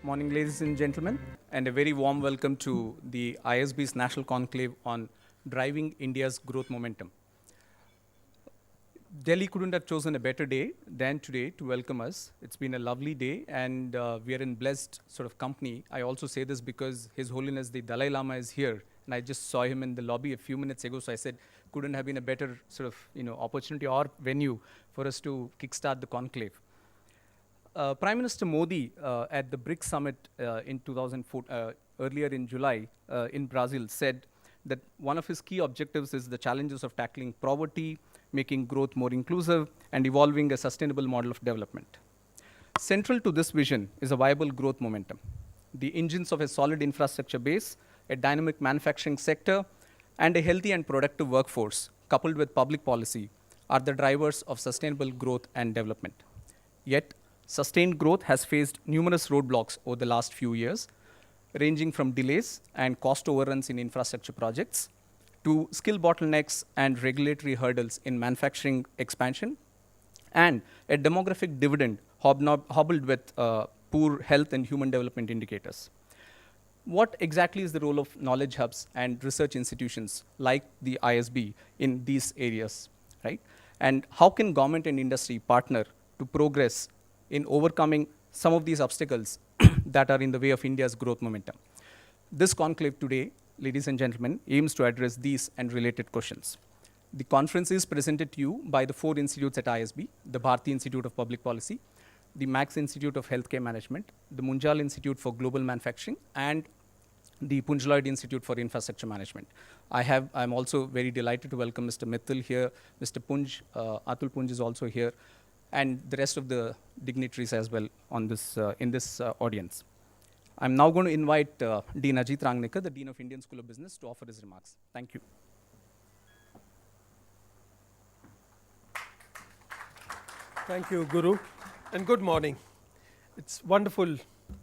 Morning, ladies and gentlemen, and a very warm welcome to the ISB's National Conclave on Driving India's Growth Momentum. Delhi couldn't have chosen a better day than today to welcome us. It's been a lovely day, and we are in blessed sort of company. I also say this because His Holiness the Dalai Lama is here, and I just saw him in the lobby a few minutes ago, so I said, couldn't have been a better sort of opportunity or venue for us to kickstart the conclave. Prime Minister Modi at the BRICS summit in 2004, earlier in July in Brazil said that one of his key objectives is the challenges of tackling poverty, making growth more inclusive, and evolving a sustainable model of development. Central to this vision is a viable growth momentum. The engines of a solid infrastructure base, a dynamic manufacturing sector, and a healthy and productive workforce, coupled with public policy, are the drivers of sustainable growth and development. Yet, sustained growth has faced numerous roadblocks over the last few years, ranging from delays and cost overruns in infrastructure projects to skill bottlenecks and regulatory hurdles in manufacturing expansion, and a demographic dividend hobbled with poor health and human development indicators. What exactly is the role of knowledge hubs and research institutions like the ISB in these areas, right? And how can government and industry partner to progress in overcoming some of these obstacles that are in the way of India's growth momentum? This conclave today, ladies and gentlemen, aims to address these and related questions. The conference is presented to you by the 4 institutes at ISB, the Bharati Institute of Public Policy, the Max Institute of Healthcare Management, the Munjal Institute for Global Manufacturing, and the Punjaloid Institute for Infrastructure Management. I'm also very delighted to welcome Mr. Mittal here, Mr. Punj, Atul Punj is also here, and the rest of the dignitaries as well on this, in this audience. I'm now going to invite Dean Ajit Rangnekar, the Dean of Indian School of Business, to offer his remarks. Thank you. Thank you, Guru, and good morning. It's wonderful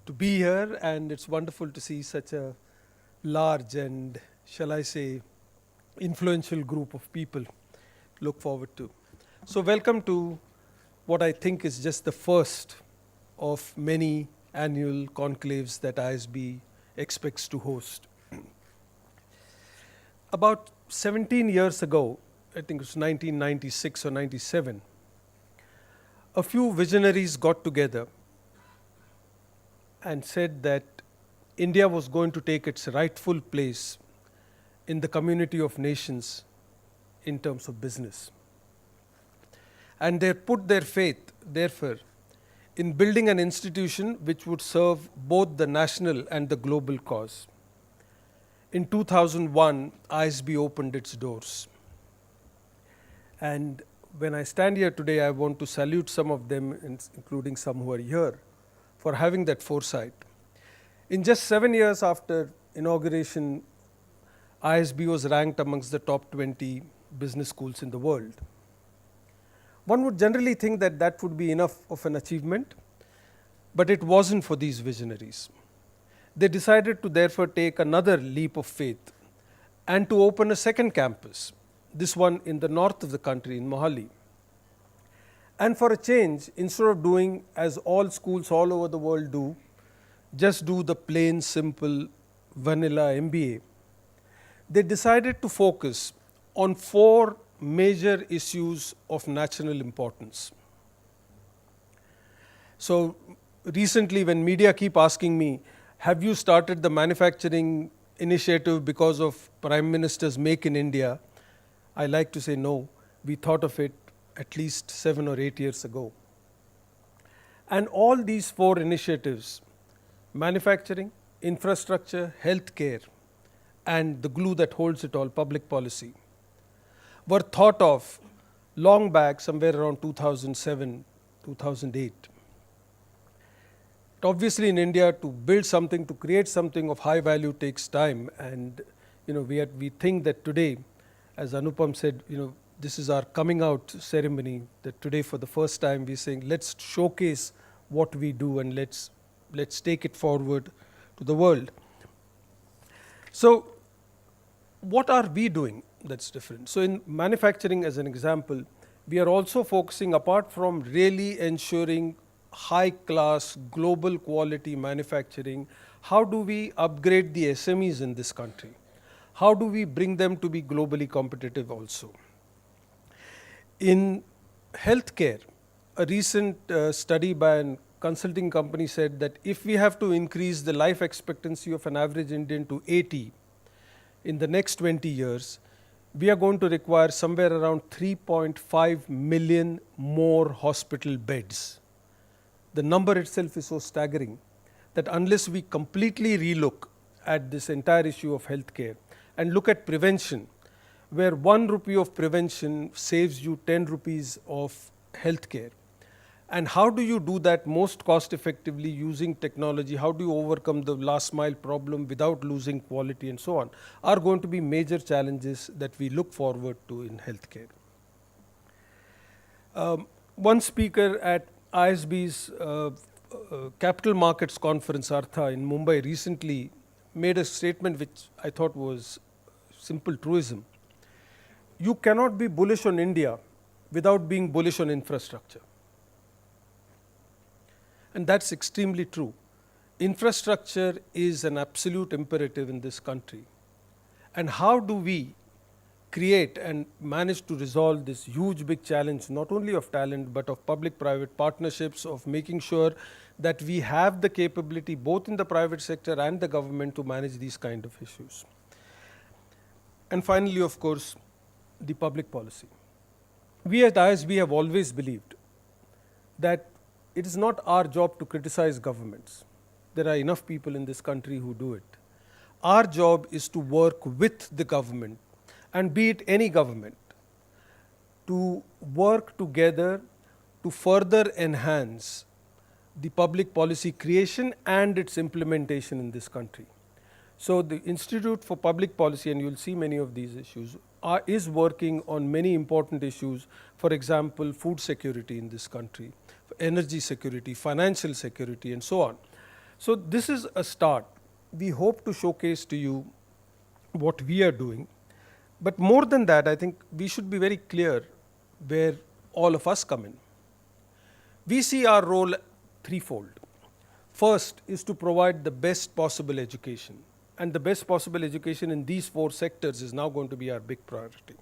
to be here, and it's wonderful to see such a large and, shall I say, influential group of people to look forward to. So welcome to what I think is just the first of many annual conclaves that ISB expects to host. About 17 years ago, I think it was 1996 or 97, a few visionaries got together and said that India was going to take its rightful place in the community of nations in terms of business. And they put their faith, therefore, in building an institution which would serve both the national and the global cause. In 2001, ISB opened its doors. And when I stand here today, I want to salute some of them, including some who are here, for having that foresight. In just 7 years after inauguration, ISB was ranked amongst the top 20 business schools in the world. One would generally think that that would be enough of an achievement, but it wasn't for these visionaries. They decided to therefore take another leap of faith and to open a second campus, this one in the north of the country, in Mohali. And for a change, instead of doing as all schools all over the world do, just do the plain, simple, vanilla MBA, they decided to focus on 4 major issues of national importance. So recently, when media keep asking me, have you started the manufacturing initiative because of Prime Minister's Make in India? I like to say no, we thought of it at least 7 or 8 years ago. And all these 4 initiatives, manufacturing, infrastructure, healthcare, and the glue that holds it all, public policy, were thought of long back, somewhere around 2007, 2008. Obviously in India, to build something, to create something of high value takes time, and we think that today, as Anupam said, this is our coming out ceremony, that today for the first time we're saying let's showcase what we do and let's take it forward to the world. So what are we doing that's different? So in manufacturing, as an example, we are also focusing, apart from really ensuring high class, global quality manufacturing? How do we upgrade the SMEs in this country? How do we bring them to be globally competitive also? In healthcare, a recent study by a consulting company said that if we have to increase the life expectancy of an average Indian to 80 in the next 20 years, we are going to require somewhere around 3.5 million more hospital beds. The number itself is so staggering that unless we completely relook at this entire issue of healthcare and look at prevention, where 1 rupee of prevention saves you 10 rupees of healthcare. And how do you do that most cost effectively using technology? How do you overcome the last mile problem without losing quality and so on, are going to be major challenges that we look forward to in healthcare. One speaker at ISB's Capital Markets Conference, Artha, in Mumbai recently made a statement which I thought was simple truism. You cannot be bullish on India without being bullish on infrastructure. And that's extremely true. Infrastructure is an absolute imperative in this country. And how do we create and manage to resolve this huge big challenge, not only of talent, but of public-private partnerships, of making sure that we have the capability both in the private sector and the government to manage these kind of issues. And finally, of course, the public policy. We at ISB have always believed that it is not our job to criticize governments. There are enough people in this country who do it. Our job is to work with the government, and be it any government, to work together to further enhance the public policy creation and its implementation in this country. So the Institute for Public Policy, and you'll see many of these issues, is working on many important issues. For example, food security in this country, energy security, financial security, and so on. So this is a start. We hope to showcase to you what we are doing. But more than that, I think we should be very clear where all of us come in. We see our role threefold. First is to provide the best possible education. And the best possible education in these 4 sectors is now going to be our big priority.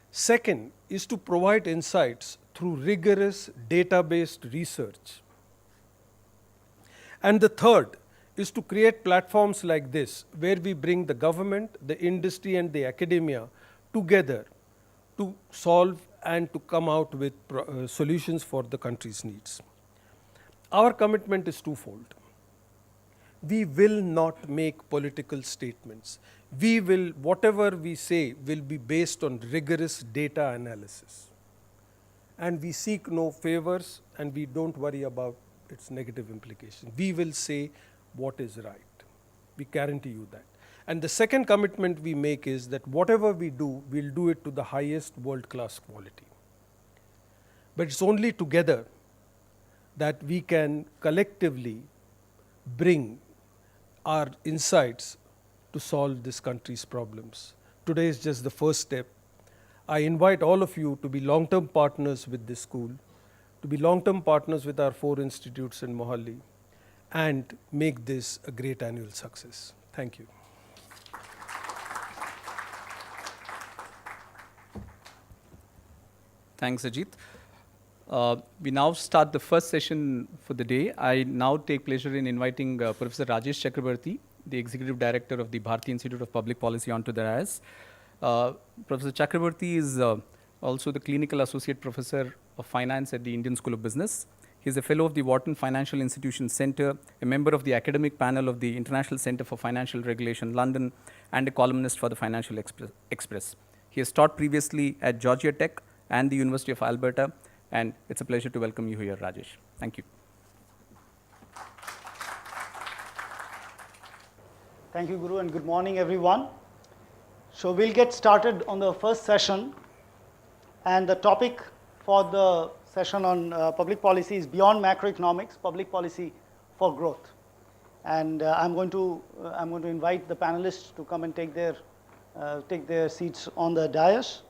Second is to provide insights through rigorous data-based research. And the third is to create platforms like this, where we bring the government, the industry, and the academia together to solve and to come out with solutions for the country's needs. Our commitment is twofold. We will not make political statements. Whatever we say will be based on rigorous data analysis. And we seek no favors, and we don't worry about its negative implications. We will say what is right. We guarantee you that. And the second commitment we make is that whatever we do, we'll do it to the highest world-class quality. But it's only together that we can collectively bring our insights to solve this country's problems. Today is just the first step. I invite all of you to be long-term partners with this school, to be long-term partners with our 4 institutes in Mohali, and make this a great annual success. Thank you. Thanks, Ajit. We now start the first session for the day. I now take pleasure in inviting Professor Rajesh Chakrabarty, the Executive Director of the Bharati Institute of Public Policy, onto the dais. Professor Chakrabarty is also the Clinical Associate Professor of Finance at the Indian School of Business. He is a Fellow of the Wharton Financial Institutions Center, a member of the academic panel of the International Center for Financial Regulation, London, and a columnist for the Financial Express. He has taught previously at Georgia Tech and the University of Alberta, and it's a pleasure to welcome you here, Rajesh. Thank you. Thank you, Guru, and good morning, everyone. So we'll get started on the first session, and the topic for the session on public policy is beyond macroeconomics, public policy for growth. And I'm going to invite the panelists to come and take their seats on the dais,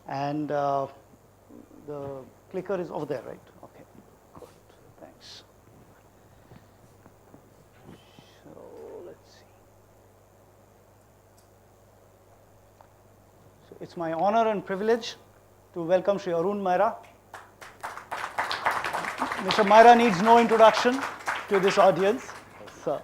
and the clicker is over there, right? Okay, good. It's my honor and privilege to welcome Shri Arun Mehra. Mr. Mehra needs no introduction to this audience. Sir.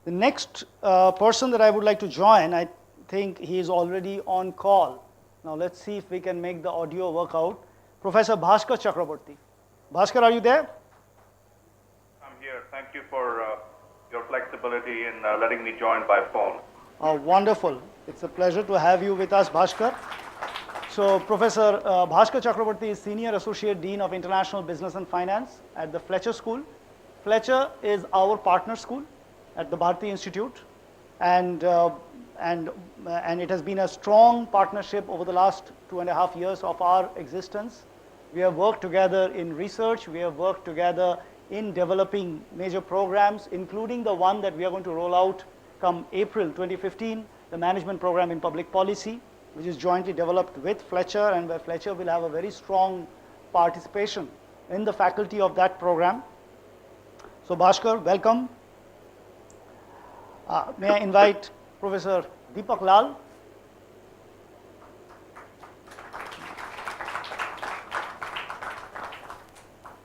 The next person that I would like to join, I think he is already on call. Now let's see if we can make the audio work out. Professor Bhaskar Chakraborty. Bhaskar, are you there? I'm here. Thank you for your flexibility in letting me join by phone. Oh, wonderful. It's a pleasure to have you with us, Bhaskar. So Professor Bhaskar Chakraborty is Senior Associate Dean of International Business and Finance at the Fletcher School. Fletcher is our partner school at the Bharati Institute, and it has been a strong partnership over the last 2.5 years of our existence. We have worked together in research, we have worked together in developing major programs, including the one that we are going to roll out come April 2015, the Management Program in Public Policy, which is jointly developed with Fletcher, and where Fletcher will have a very strong participation in the faculty of that program. So Bhaskar, welcome. May I invite Professor Deepak Lal.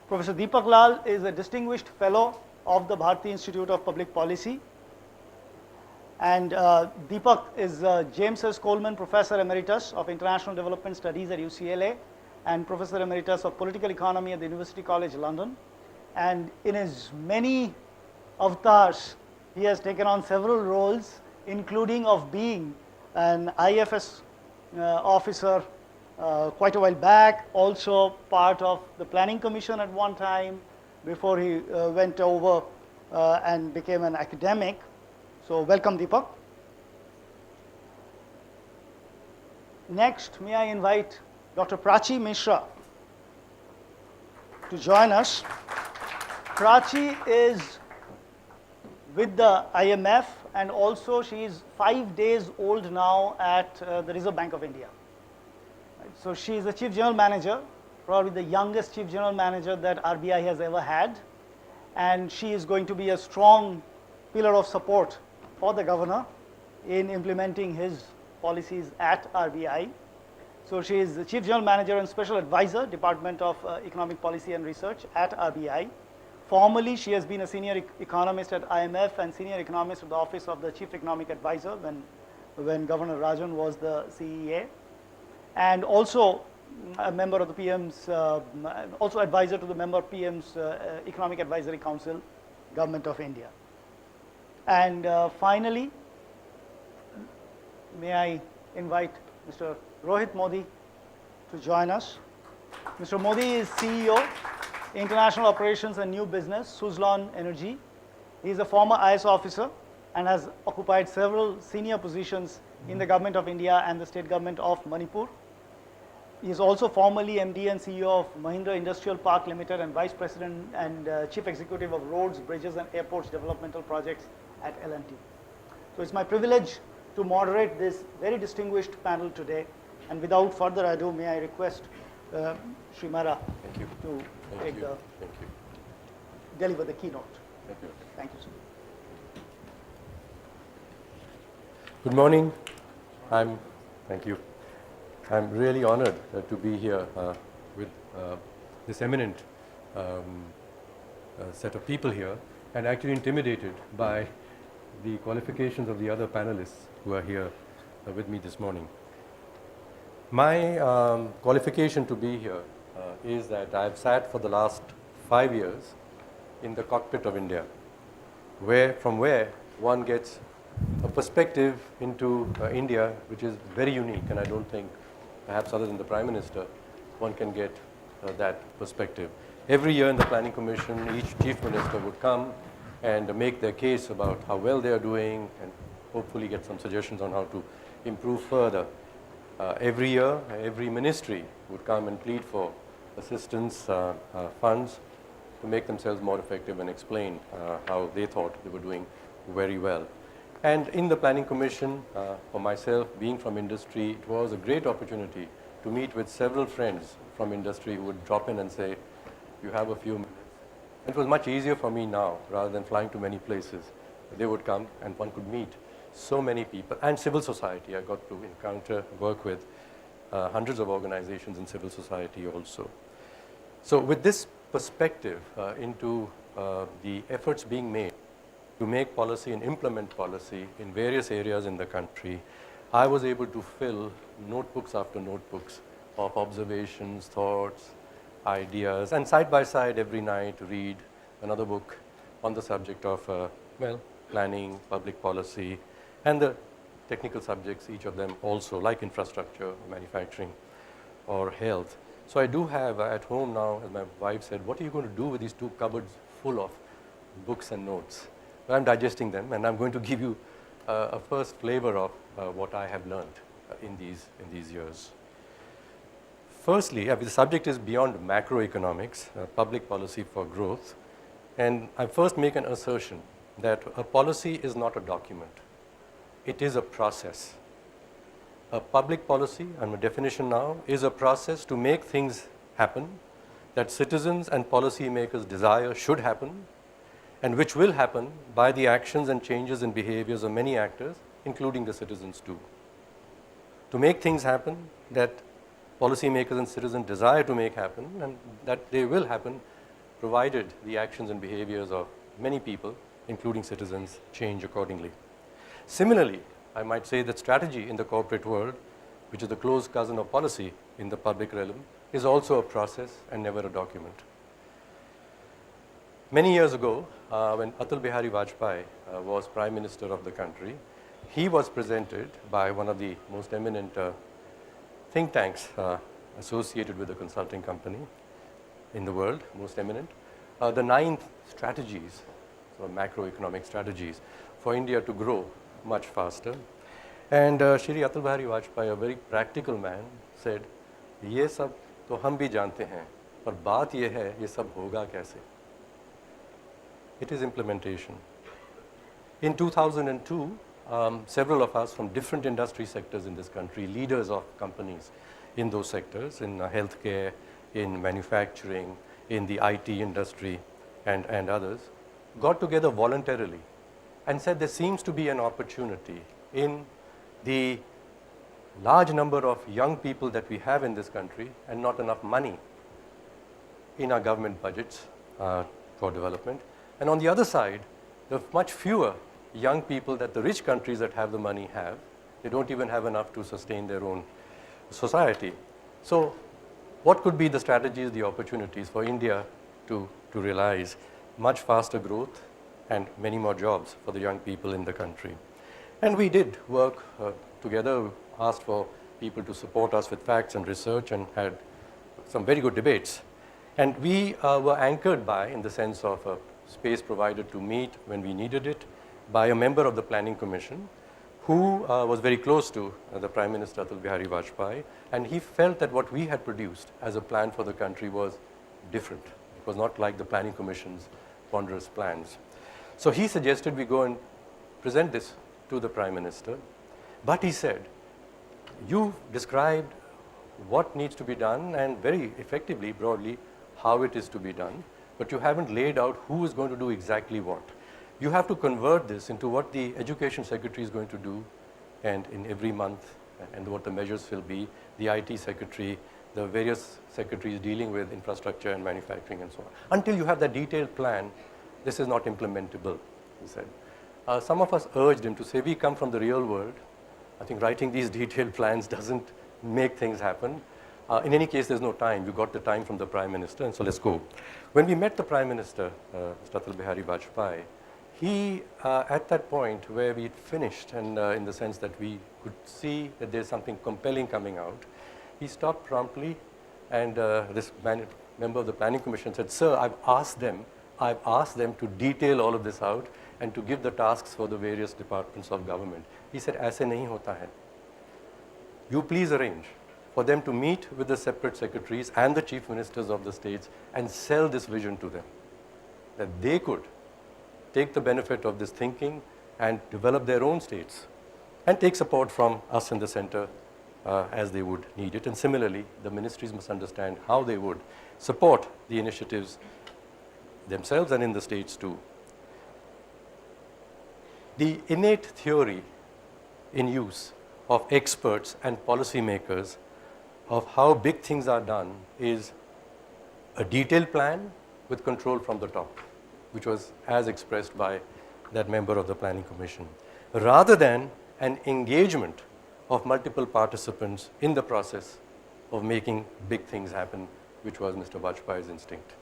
Professor Deepak Lal is a distinguished fellow of the Bharati Institute of Public Policy. And Deepak is James S. Coleman Professor Emeritus of International Development Studies at UCLA and Professor Emeritus of Political Economy at the University College London. And in his many avatars, he has taken on several roles, including of being an IFS officer quite a while back, also part of the Planning Commission at one time before he went over and became an academic. So welcome, Deepak. Next, may I invite Dr. Prachi Mishra to join us. Prachi is with the IMF, and also she is 5 days old now at the Reserve Bank of India. Right. So she is the Chief General Manager, probably the youngest Chief General Manager that RBI has ever had, and she is going to be a strong pillar of support for the governor in implementing his policies at RBI. So she is the Chief General Manager and Special Advisor, Department of Economic Policy and Research at RBI. Formerly, she has been a senior economist at IMF and senior economist at the Office of the Chief Economic Advisor when Governor Rajan was the CEA, and also a member of the PM's, also advisor to the member of PM's Economic Advisory Council, Government of India. And finally, may I invite Mr. Rohit Modi to join us. Mr. Modi is CEO, International Operations and New Business, Suzlon Energy. He is a former IS officer and has occupied several senior positions in the Government of India and the State Government of Manipur. He is also formerly MD and CEO of Mahindra Industrial Park Limited and Vice President and Chief Executive of Roads, Bridges and Airports Developmental Projects at L&T. So it's my privilege to moderate this very distinguished panel today. And without further ado, may I request Shri Mehra to deliver the keynote. Thank you. Thank you, sir. Good morning. Thank you. I'm really honored to be here with this eminent set of people here, and actually intimidated by the qualifications of the other panelists who are here with me this morning. My qualification to be here is that I've sat for the last 5 years in the cockpit of India, from where one gets a perspective into India which is very unique, and I don't think, perhaps other than the Prime Minister, one can get that perspective. Every year in the Planning Commission, each Chief Minister would come and make their case about how well they are doing and hopefully get some suggestions on how to improve further. Every year, every ministry would come and plead for assistance funds to make themselves more effective and explain how they thought they were doing very well. And in the Planning Commission, for myself, being from industry, it was a great opportunity to meet with several friends from industry who would drop in and say, you have a few minutes. It was much easier for me now, rather than flying to many places, they would come and one could meet so many people. And civil society, I got to work with hundreds of organizations in civil society also. So with this perspective into the efforts being made to make policy and implement policy in various areas in the country, I was able to fill notebooks after notebooks of observations, thoughts, ideas, and side by side every night read another book on the subject of, planning, public policy, and the technical subjects, each of them also, like infrastructure, manufacturing, or health. So I do have at home now, as my wife said, what are you going to do with these 2 cupboards full of books and notes? Well, I'm digesting them, and I'm going to give you a first flavor of what I have learned in these years. Firstly, the subject is beyond macroeconomics, public policy for growth. And I first make an assertion that a policy is not a document. It is a process. A public policy, and my definition now, is a process to make things happen that citizens and policymakers desire should happen, and which will happen by the actions and changes in behaviors of many actors, including the citizens too. To make things happen that policymakers and citizens desire to make happen, and that they will happen provided the actions and behaviors of many people, including citizens, change accordingly. Similarly, I might say that strategy in the corporate world, which is the close cousin of policy in the public realm, is also a process and never a document. Many years ago, when Atal Bihari Vajpayee was Prime Minister of the country, he was presented by one of the most eminent think tanks associated with the consulting company in the world, most eminent, the 9 strategies, so macroeconomic strategies, for India to grow much faster. And Shri Atal Bihari Vajpayee, a very practical man, said, "ये सब तो हम भी जानते हैं, पर बात ये है, ये सब होगा कैसे?" It is implementation. In 2002, several of us from different industry sectors in this country, leaders of companies in those sectors, in healthcare, in manufacturing, in the IT industry, and others, got together voluntarily and said there seems to be an opportunity in the large number of young people that we have in this country and not enough money in our government budgets for development. And on the other side, the much fewer young people that the rich countries that have the money have. They don't even have enough to sustain their own society. So what could be the strategies, the opportunities for India to realize much faster growth and many more jobs for the young people in the country? And we did work together, asked for people to support us with facts and research, and had some very good debates. And we were anchored by, in the sense of a space provided to meet when we needed it, by a member of the Planning Commission who was very close to the Prime Minister Atal Bihari Vajpayee, and he felt that what we had produced as a plan for the country was different. It was not like the Planning Commission's ponderous plans. So he suggested we go and present this to the Prime Minister, but he said, "You described what needs to be done and very effectively, broadly, how it is to be done, but you haven't laid out who is going to do exactly what. You have to convert this into what the Education Secretary is going to do, and in every month, and what the measures will be, the IT Secretary, the various secretaries dealing with infrastructure and manufacturing and so on. Until you have that detailed plan, this is not implementable," he said. Some of us urged him to say, we come from the real world. I think writing these detailed plans doesn't make things happen. In any case, there's no time. You got the time from the Prime Minister, and so let's go. When we met the Prime Minister, Mr. Atal Bihari Vajpayee, he, at that point where we'd finished, and in the sense that we could see that there's something compelling coming out, he stopped promptly, and this member of the Planning Commission said, "Sir, I've asked them to detail all of this out and to give the tasks for the various departments of government." He said, "Aise nahi hota hai. You please arrange for them to meet with the separate secretaries and the chief ministers of the states and sell this vision to them, that they could take the benefit of this thinking and develop their own states and take support from us in the center as they would need it. And similarly, the ministries must understand how they would support the initiatives themselves and in the states too." The innate theory in use of experts and policymakers of how big things are done is a detailed plan with control from the top, which was as expressed by that member of the Planning Commission, rather than an engagement of multiple participants in the process of making big things happen, which was Mr. Vajpayee's instinct.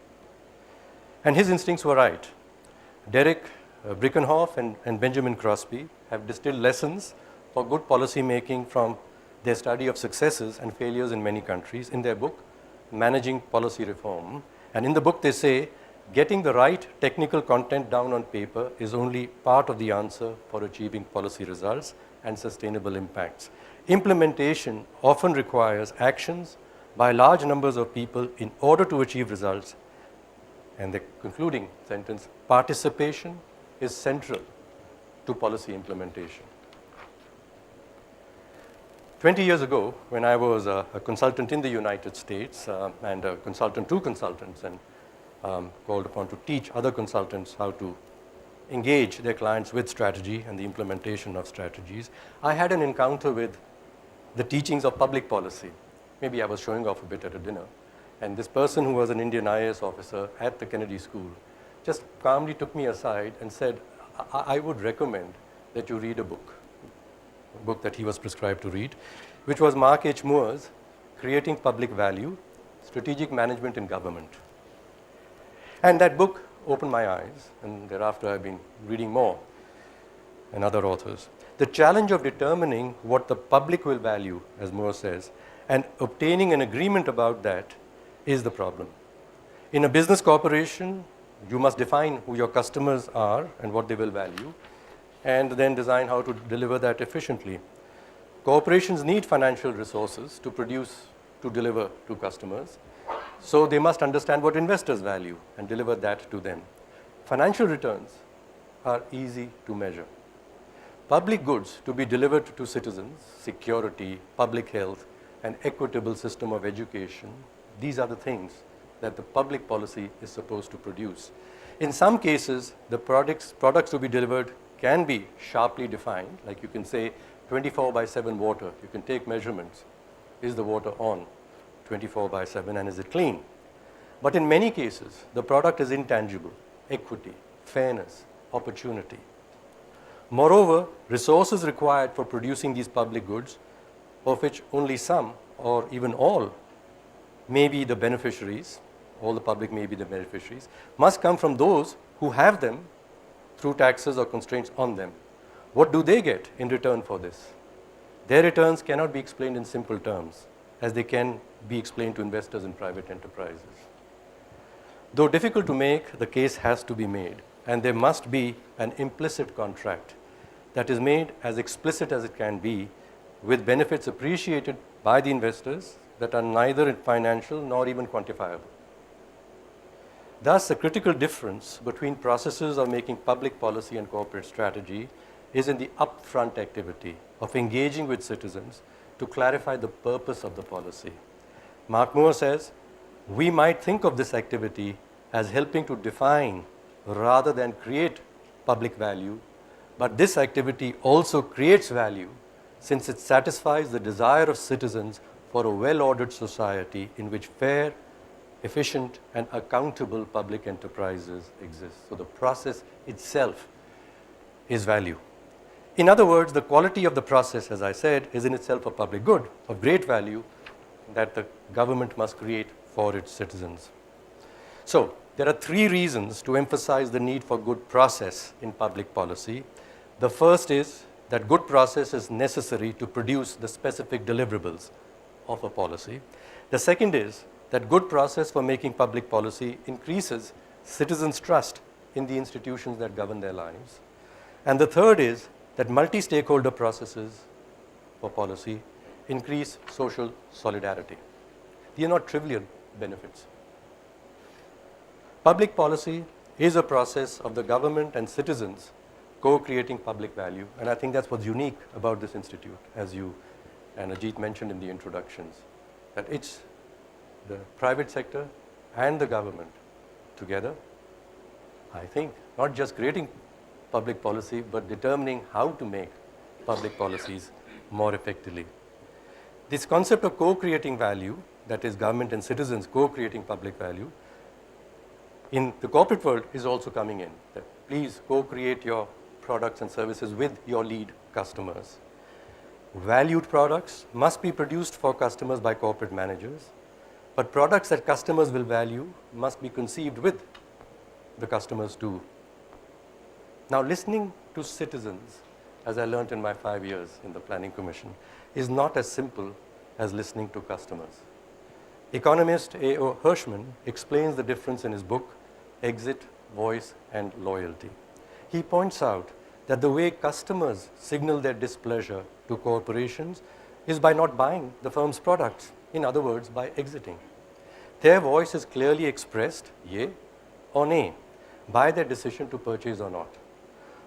And his instincts were right. Derek Brickenhoff and Benjamin Crosby have distilled lessons for good policy making from their study of successes and failures in many countries in their book, Managing Policy Reform. And in the book they say, getting the right technical content down on paper is only part of the answer for achieving policy results and sustainable impacts. Implementation often requires actions by large numbers of people in order to achieve results. And the concluding sentence, participation is central to policy implementation. 20 years ago, when I was a consultant in the United States and a consultant to consultants and called upon to teach other consultants how to engage their clients with strategy and the implementation of strategies, I had an encounter with the teachings of public policy. Maybe I was showing off a bit at a dinner. And this person who was an Indian IAS officer at the Kennedy School just calmly took me aside and said, I would recommend that you read a book that he was prescribed to read, which was Mark H. Moore's Creating Public Value, Strategic Management in Government. And that book opened my eyes, and thereafter I've been reading more and other authors. The challenge of determining what the public will value, as Moore says, and obtaining an agreement about that is the problem. In a business corporation, you must define who your customers are and what they will value, and then design how to deliver that efficiently. Corporations need financial resources to deliver to customers, so they must understand what investors value and deliver that to them. Financial returns are easy to measure. Public goods to be delivered to citizens, security, public health, an equitable system of education, these are the things that the public policy is supposed to produce. In some cases, the products to be delivered can be sharply defined, like you can say 24/7 water. You can take measurements. Is the water on 24/7 and is it clean? But in many cases, the product is intangible, equity, fairness, opportunity. Moreover, resources required for producing these public goods, of which only some or even all may be the beneficiaries, all the public may be the beneficiaries, must come from those who have them through taxes or constraints on them. What do they get in return for this? Their returns cannot be explained in simple terms, as they can be explained to investors in private enterprises. Though difficult to make, the case has to be made, and there must be an implicit contract that is made as explicit as it can be, with benefits appreciated by the investors that are neither financial nor even quantifiable. Thus, a critical difference between processes of making public policy and corporate strategy is in the upfront activity of engaging with citizens to clarify the purpose of the policy. Mark Moore says, we might think of this activity as helping to define rather than create public value, but this activity also creates value since it satisfies the desire of citizens for a well-ordered society in which fair, efficient, and accountable public enterprises exist. So the process itself is value. In other words, the quality of the process, as I said, is in itself a public good of great value that the government must create for its citizens. So there are three reasons to emphasize the need for good process in public policy. The first is that good process is necessary to produce the specific deliverables of a policy. The second is that good process for making public policy increases citizens' trust in the institutions that govern their lives. And the third is that multi-stakeholder processes for policy increase social solidarity. These are not trivial benefits. Public policy is a process of the government and citizens co-creating public value, and I think that's what's unique about this institute, as you and Ajit mentioned in the introductions, that it's the private sector and the government together, I think, not just creating public policy, but determining how to make public policies more effectively. This concept of co-creating value, that is government and citizens co-creating public value, in the corporate world is also coming in. That please co-create your products and services with your lead customers. Valued products must be produced for customers by corporate managers, but products that customers will value must be conceived with the customers too. Now, listening to citizens, as I learned in my 5 years in the Planning Commission, is not as simple as listening to customers. Economist A.O. Hirschman explains the difference in his book, Exit, Voice, and Loyalty. He points out that the way customers signal their displeasure to corporations is by not buying the firm's products, in other words, by exiting. Their voice is clearly expressed, yea or nay, by their decision to purchase or not.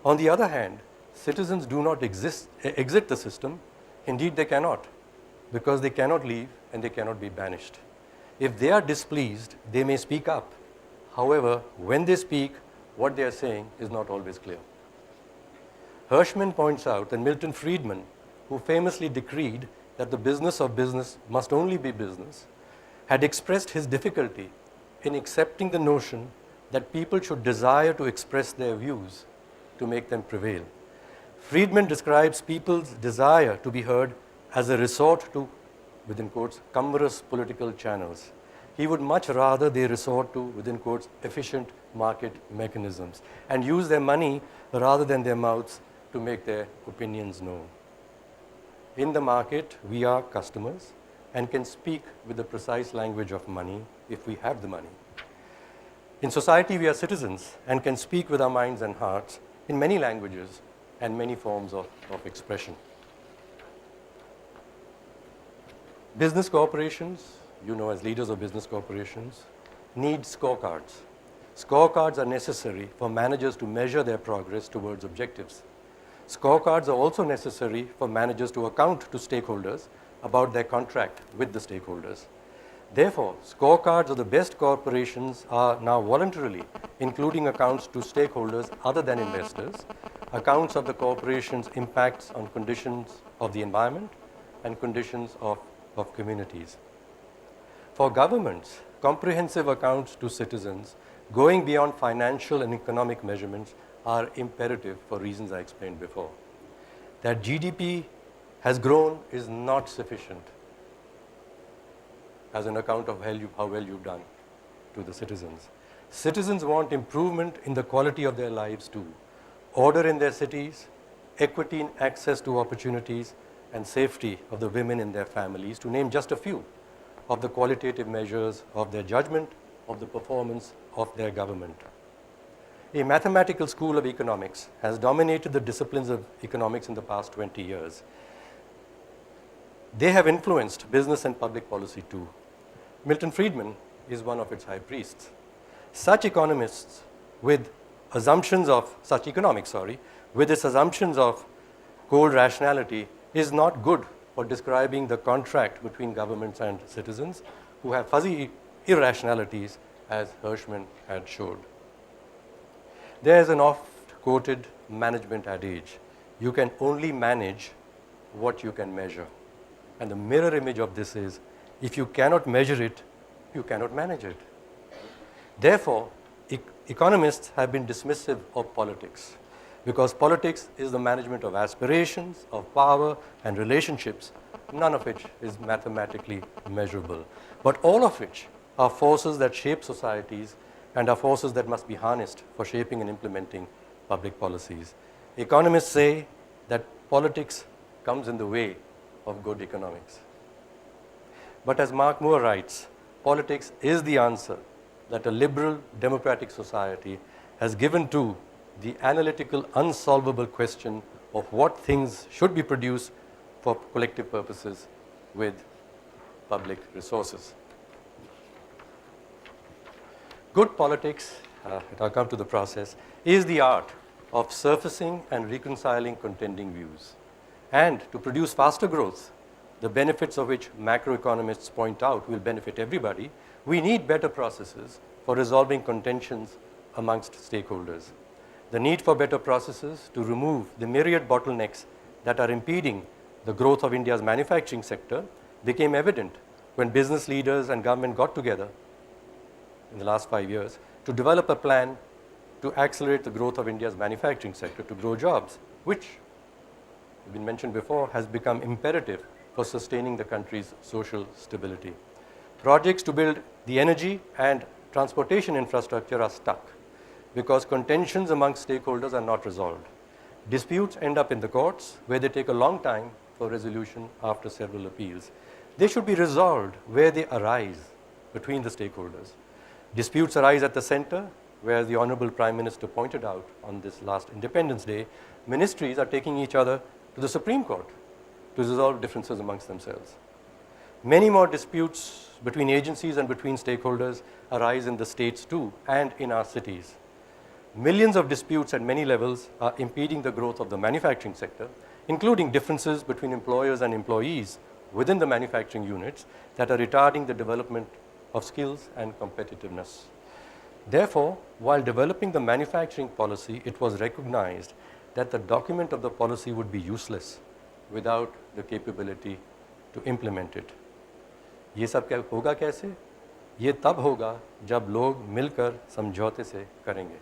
On the other hand, citizens do not exit the system. Indeed, they cannot, because they cannot leave and they cannot be banished. If they are displeased, they may speak up. However, when they speak, what they are saying is not always clear. Hirschman points out that Milton Friedman, who famously decreed that the business of business must only be business, had expressed his difficulty in accepting the notion that people should desire to express their views to make them prevail. Friedman describes people's desire to be heard as a resort to, within quotes, cumbrous political channels. He would much rather they resort to, within quotes, efficient market mechanisms and use their money rather than their mouths to make their opinions known. In the market, we are customers and can speak with the precise language of money if we have the money. In society, we are citizens and can speak with our minds and hearts in many languages and many forms of expression. Business corporations, you know, as leaders of business corporations, need scorecards. Scorecards are necessary for managers to measure their progress towards objectives. Scorecards are also necessary for managers to account to stakeholders about their contract with the stakeholders. Therefore, scorecards of the best corporations are now voluntarily including accounts to stakeholders other than investors, accounts of the corporation's impacts on conditions of the environment and conditions of communities. For governments, comprehensive accounts to citizens going beyond financial and economic measurements are imperative for reasons I explained before. That GDP has grown is not sufficient as an account of how well you've done to the citizens. Citizens want improvement in the quality of their lives too. Order in their cities, equity in access to opportunities, and safety of the women in their families, to name just a few of the qualitative measures of their judgment of the performance of their government. A mathematical school of economics has dominated the disciplines of economics in the past 20 years. They have influenced business and public policy too. Milton Friedman is one of its high priests. Such economists with assumptions of, such economics, with its assumptions of cold rationality is not good for describing the contract between governments and citizens who have fuzzy irrationalities, as Hirschman had showed. There is an oft-quoted management adage, you can only manage what you can measure. And the mirror image of this is, if you cannot measure it, you cannot manage it. Therefore, economists have been dismissive of politics, because politics is the management of aspirations, of power, and relationships, none of which is mathematically measurable, but all of which are forces that shape societies and are forces that must be harnessed for shaping and implementing public policies. Economists say that politics comes in the way of good economics. But as Mark Moore writes, politics is the answer that a liberal democratic society has given to the analytical, unsolvable question of what things should be produced for collective purposes with public resources. Good politics, I'll come to the process, is the art of surfacing and reconciling contending views. And to produce faster growth, the benefits of which macroeconomists point out will benefit everybody, we need better processes for resolving contentions amongst stakeholders. the need for better processes to remove the myriad bottlenecks that are impeding the growth of India's manufacturing sector became evident when business leaders and government got together in the last 5 years to develop a plan to accelerate the growth of India's manufacturing sector, to grow jobs, which, has been mentioned before, has become imperative for sustaining the country's social stability. Projects to build the energy and transportation infrastructure are stuck because contentions among stakeholders are not resolved. Disputes end up in the courts where they take a long time for resolution after several appeals. They should be resolved where they arise between the stakeholders. Disputes arise at the center, where the Honorable Prime Minister pointed out on this last Independence Day, ministries are taking each other to the Supreme Court to resolve differences amongst themselves. Many more disputes between agencies and between stakeholders arise in the states too, and in our cities. Millions of disputes at many levels are impeding the growth of the manufacturing sector, including differences between employers and employees within the manufacturing units that are retarding the development of skills and competitiveness. Therefore, while developing the manufacturing policy, it was recognized that the document of the policy would be useless without the capability to implement it. ये सब क्या होगा कैसे? ये तब होगा जब लोग मिलकर समझौते से करेंगे.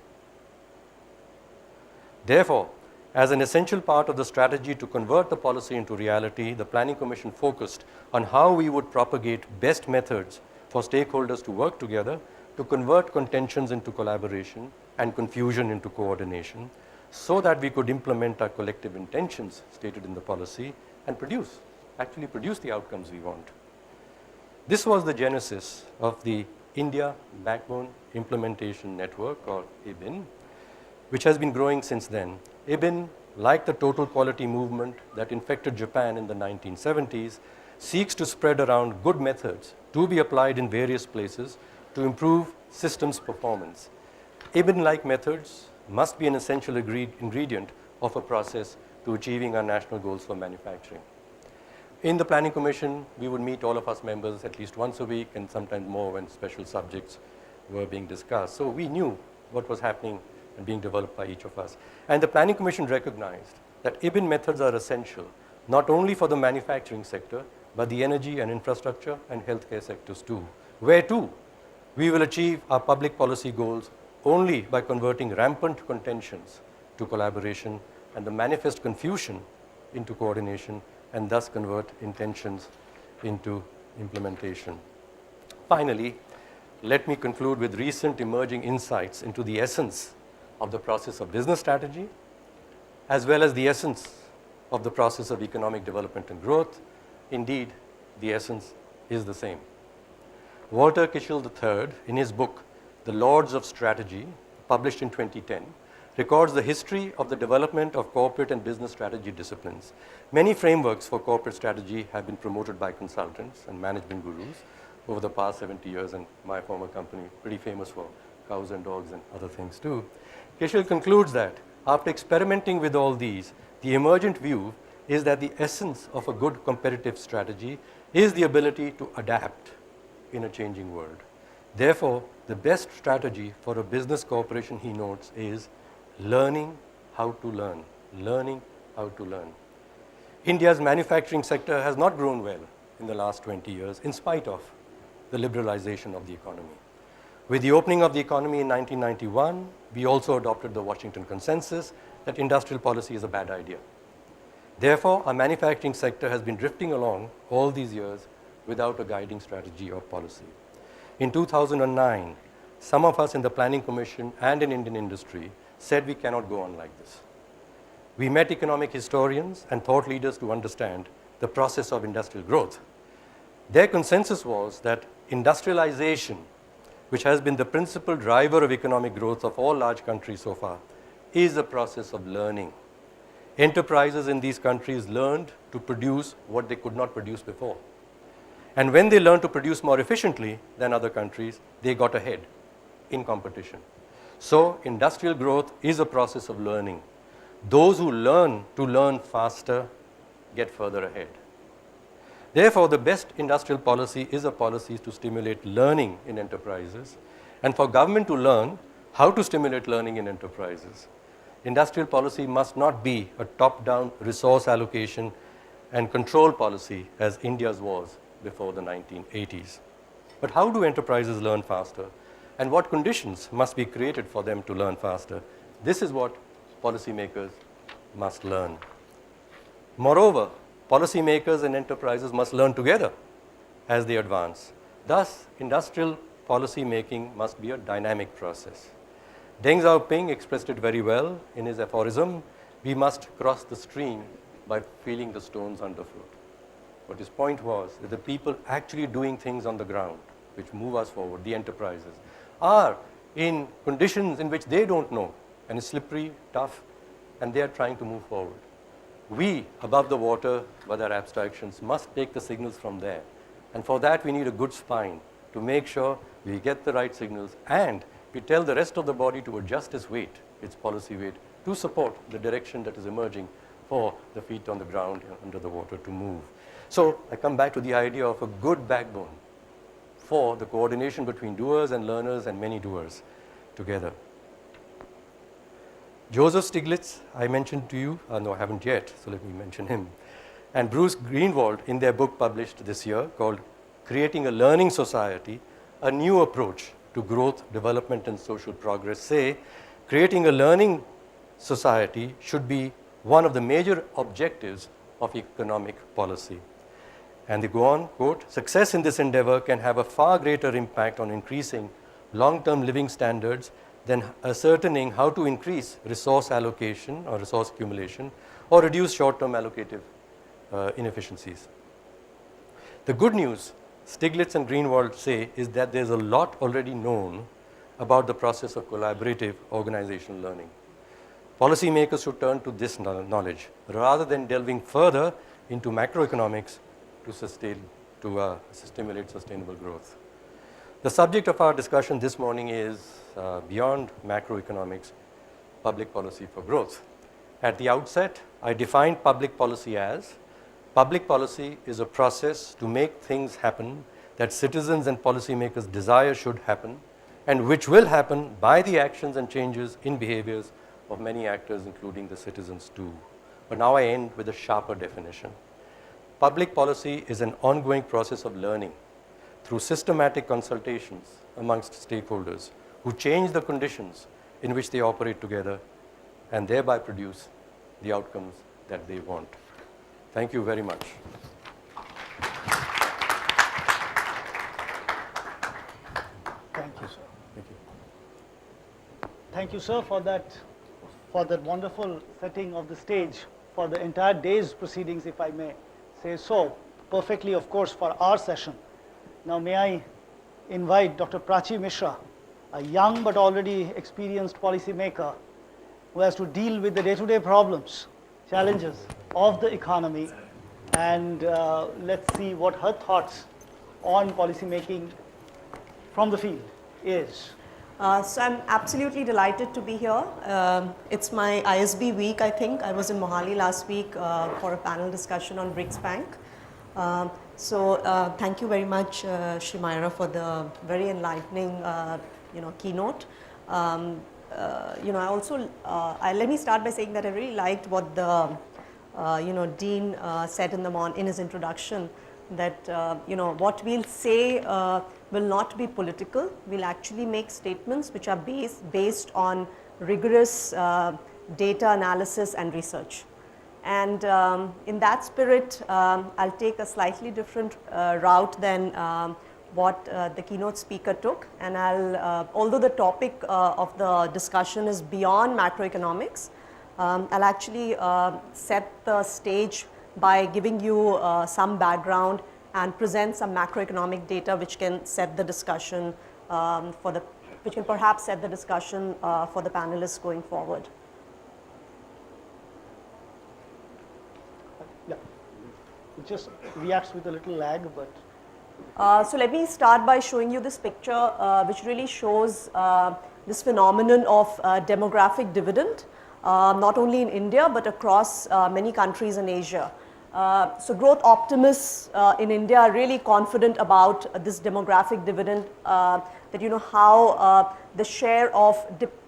Therefore, as an essential part of the strategy to convert the policy into reality, the Planning Commission focused on how we would propagate best methods for stakeholders to work together to convert contentions into collaboration and confusion into coordination, so that we could implement our collective intentions stated in the policy and actually produce the outcomes we want. This was the genesis of the India Backbone Implementation Network, or IBIN, which has been growing since then. IBIN, like the total quality movement that infected Japan in the 1970s, seeks to spread around good methods to be applied in various places to improve systems performance. IBIN-like methods must be an essential ingredient of a process to achieving our national goals for manufacturing. In the Planning Commission, we would meet, all of us members, at least once a week, and sometimes more when special subjects were being discussed. So we knew what was happening and being developed by each of us. And the Planning Commission recognized that IBIN methods are essential, not only for the manufacturing sector, but the energy and infrastructure and healthcare sectors too. Where too, we will achieve our public policy goals only by converting rampant contentions to collaboration and the manifest confusion into coordination, and thus convert intentions into implementation. Finally, let me conclude with recent emerging insights into the essence of the process of business strategy, as well as the essence of the process of economic development and growth. Indeed, the essence is the same. Walter Kitchell III, in his book, The Lords of Strategy, published in 2010, records the history of the development of corporate and business strategy disciplines. Many frameworks for corporate strategy have been promoted by consultants and management gurus over the past 70 years, and my former company, pretty famous for cows and dogs and other things too. Kitchell concludes that after experimenting with all these, the emergent view is that the essence of a good competitive strategy is the ability to adapt in a changing world. Therefore, the best strategy for a business corporation, he notes, is learning how to learn. Learning how to learn. India's manufacturing sector has not grown well in the last 20 years, in spite of the liberalization of the economy. With the opening of the economy in 1991, we also adopted the Washington Consensus that industrial policy is a bad idea. Therefore, our manufacturing sector has been drifting along all these years without a guiding strategy or policy. In 2009, some of us in the Planning Commission and in Indian industry said we cannot go on like this. We met economic historians and thought leaders to understand the process of industrial growth. Their consensus was that industrialization, which has been the principal driver of economic growth of all large countries so far, is a process of learning. Enterprises in these countries learned to produce what they could not produce before. And when they learned to produce more efficiently than other countries, they got ahead in competition. So industrial growth is a process of learning. Those who learn to learn faster get further ahead. Therefore, the best industrial policy is a policy to stimulate learning in enterprises, and for government to learn how to stimulate learning in enterprises. industrial policy must not be a top-down resource allocation and control policy as India's was before the 1980s. But how do enterprises learn faster? And what conditions must be created for them to learn faster? This is what policymakers must learn. Moreover, policymakers and enterprises must learn together as they advance. Thus, industrial policy making must be a dynamic process. Deng Xiaoping expressed it very well in his aphorism, we must cross the stream by feeling the stones underfoot. But his point was that the people actually doing things on the ground, which move us forward, the enterprises, are in conditions in which they don't know, and it's slippery, tough, and they are trying to move forward. We, above the water, with our abstractions, must take the signals from there. And for that, we need a good spine to make sure we get the right signals, and we tell the rest of the body to adjust its weight, its policy weight, to support the direction that is emerging for the feet on the ground under the water to move. So I come back to the idea of a good backbone for the coordination between doers and learners and many doers together. Joseph Stiglitz, I mentioned to you, no, I haven't yet, so let me mention him, and Bruce Greenwald in their book published this year called Creating a Learning Society, a New Approach to Growth, Development and Social Progress, say creating a learning society should be one of the major objectives of economic policy. And they go on, quote, success in this endeavor can have a far greater impact on increasing long-term living standards than ascertaining how to increase resource allocation or resource accumulation or reduce short-term allocative inefficiencies. The good news, Stiglitz and Greenwald say, is that there's a lot already known about the process of collaborative organizational learning. Policymakers should turn to this knowledge rather than delving further into macroeconomics to stimulate sustainable growth. The subject of our discussion this morning is beyond macroeconomics, public policy for growth. At the outset, I defined public policy as public policy is a process to make things happen that citizens and policymakers desire should happen, and which will happen by the actions and changes in behaviors of many actors, including the citizens too. But now I end with a sharper definition. Public policy is an ongoing process of learning through systematic consultations amongst stakeholders who change the conditions in which they operate together and thereby produce the outcomes that they want. Thank you very much. Thank you, sir. Thank you. Thank you, sir, for that wonderful setting of the stage for the entire day's proceedings, if I may say so, perfectly, of course, for our session. Now, may I invite Dr. Prachi Mishra, a young but already experienced policymaker who has to deal with the day-to-day problems, challenges of the economy, and let's see what her thoughts on policymaking from the field is. So I'm absolutely delighted to be here. It's my ISB week, I think. I was in Mohali last week for a panel discussion on BRICS Bank. So thank you very much, Shri Mayra, for the very enlightening, keynote. I also, let me start by saying that I really liked what the, Dean said in his introduction, that, what we'll say will not be political. We'll actually make statements which are based on rigorous data analysis and research. And in that spirit, I'll take a slightly different route than what the keynote speaker took. And although the topic of the discussion is beyond macroeconomics, I'll actually set the stage by giving you some background and present some macroeconomic data which can set the discussion which can perhaps set the discussion for the panelists going forward. Yeah, it just reacts with a little lag, but. So let me start by showing you this picture which really shows this phenomenon of demographic dividend, not only in India but across many countries in Asia. So growth optimists in India are really confident about this demographic dividend, that how the share of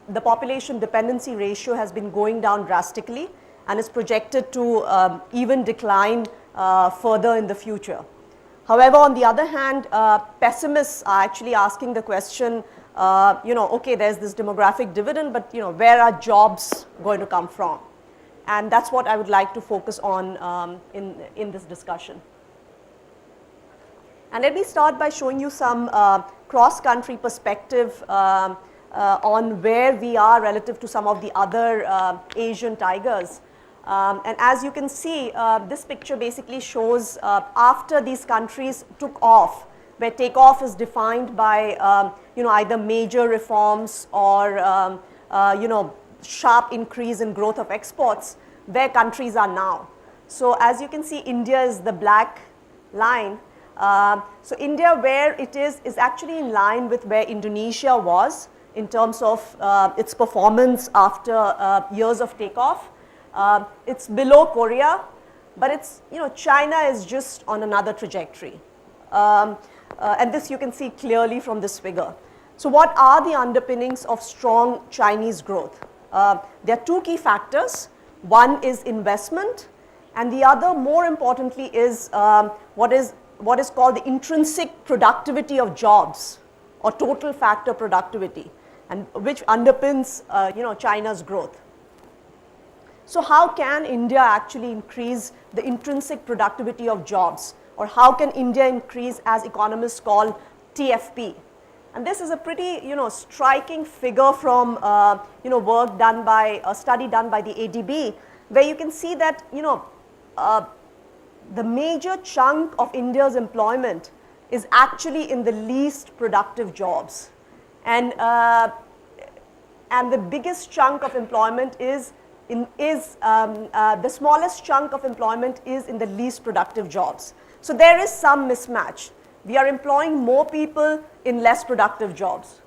the population dependency ratio has been going down drastically and is projected to even decline further in the future. However, on the other hand, pessimists are actually asking the question, okay, there's this demographic dividend, but where are jobs going to come from? And that's what I would like to focus on in this discussion. And let me start by showing you some cross-country perspective on where we are relative to some of the other Asian tigers. And as you can see, this picture basically shows after these countries took off, where takeoff is defined by either major reforms or sharp increase in growth of exports, where countries are now. So as you can see, India is the black line. So India, where it is actually in line with where Indonesia was in terms of its performance after years of takeoff. It's below Korea, but it's, China is just on another trajectory. And this you can see clearly from this figure. So what are the underpinnings of strong Chinese growth? There are two key factors. One is investment, and the other, more importantly, is what is called the intrinsic productivity of jobs, or total factor productivity, and which underpins China's growth. So how can India actually increase the intrinsic productivity of jobs, or how can India increase, as economists call, TFP? And this is a pretty striking figure from work done by a study done by the ADB, where you can see that the major chunk of India's employment is actually in the least productive jobs, and the biggest chunk of employment the smallest chunk of employment is in the least productive jobs. So there is some mismatch. We are employing more people in less productive jobs.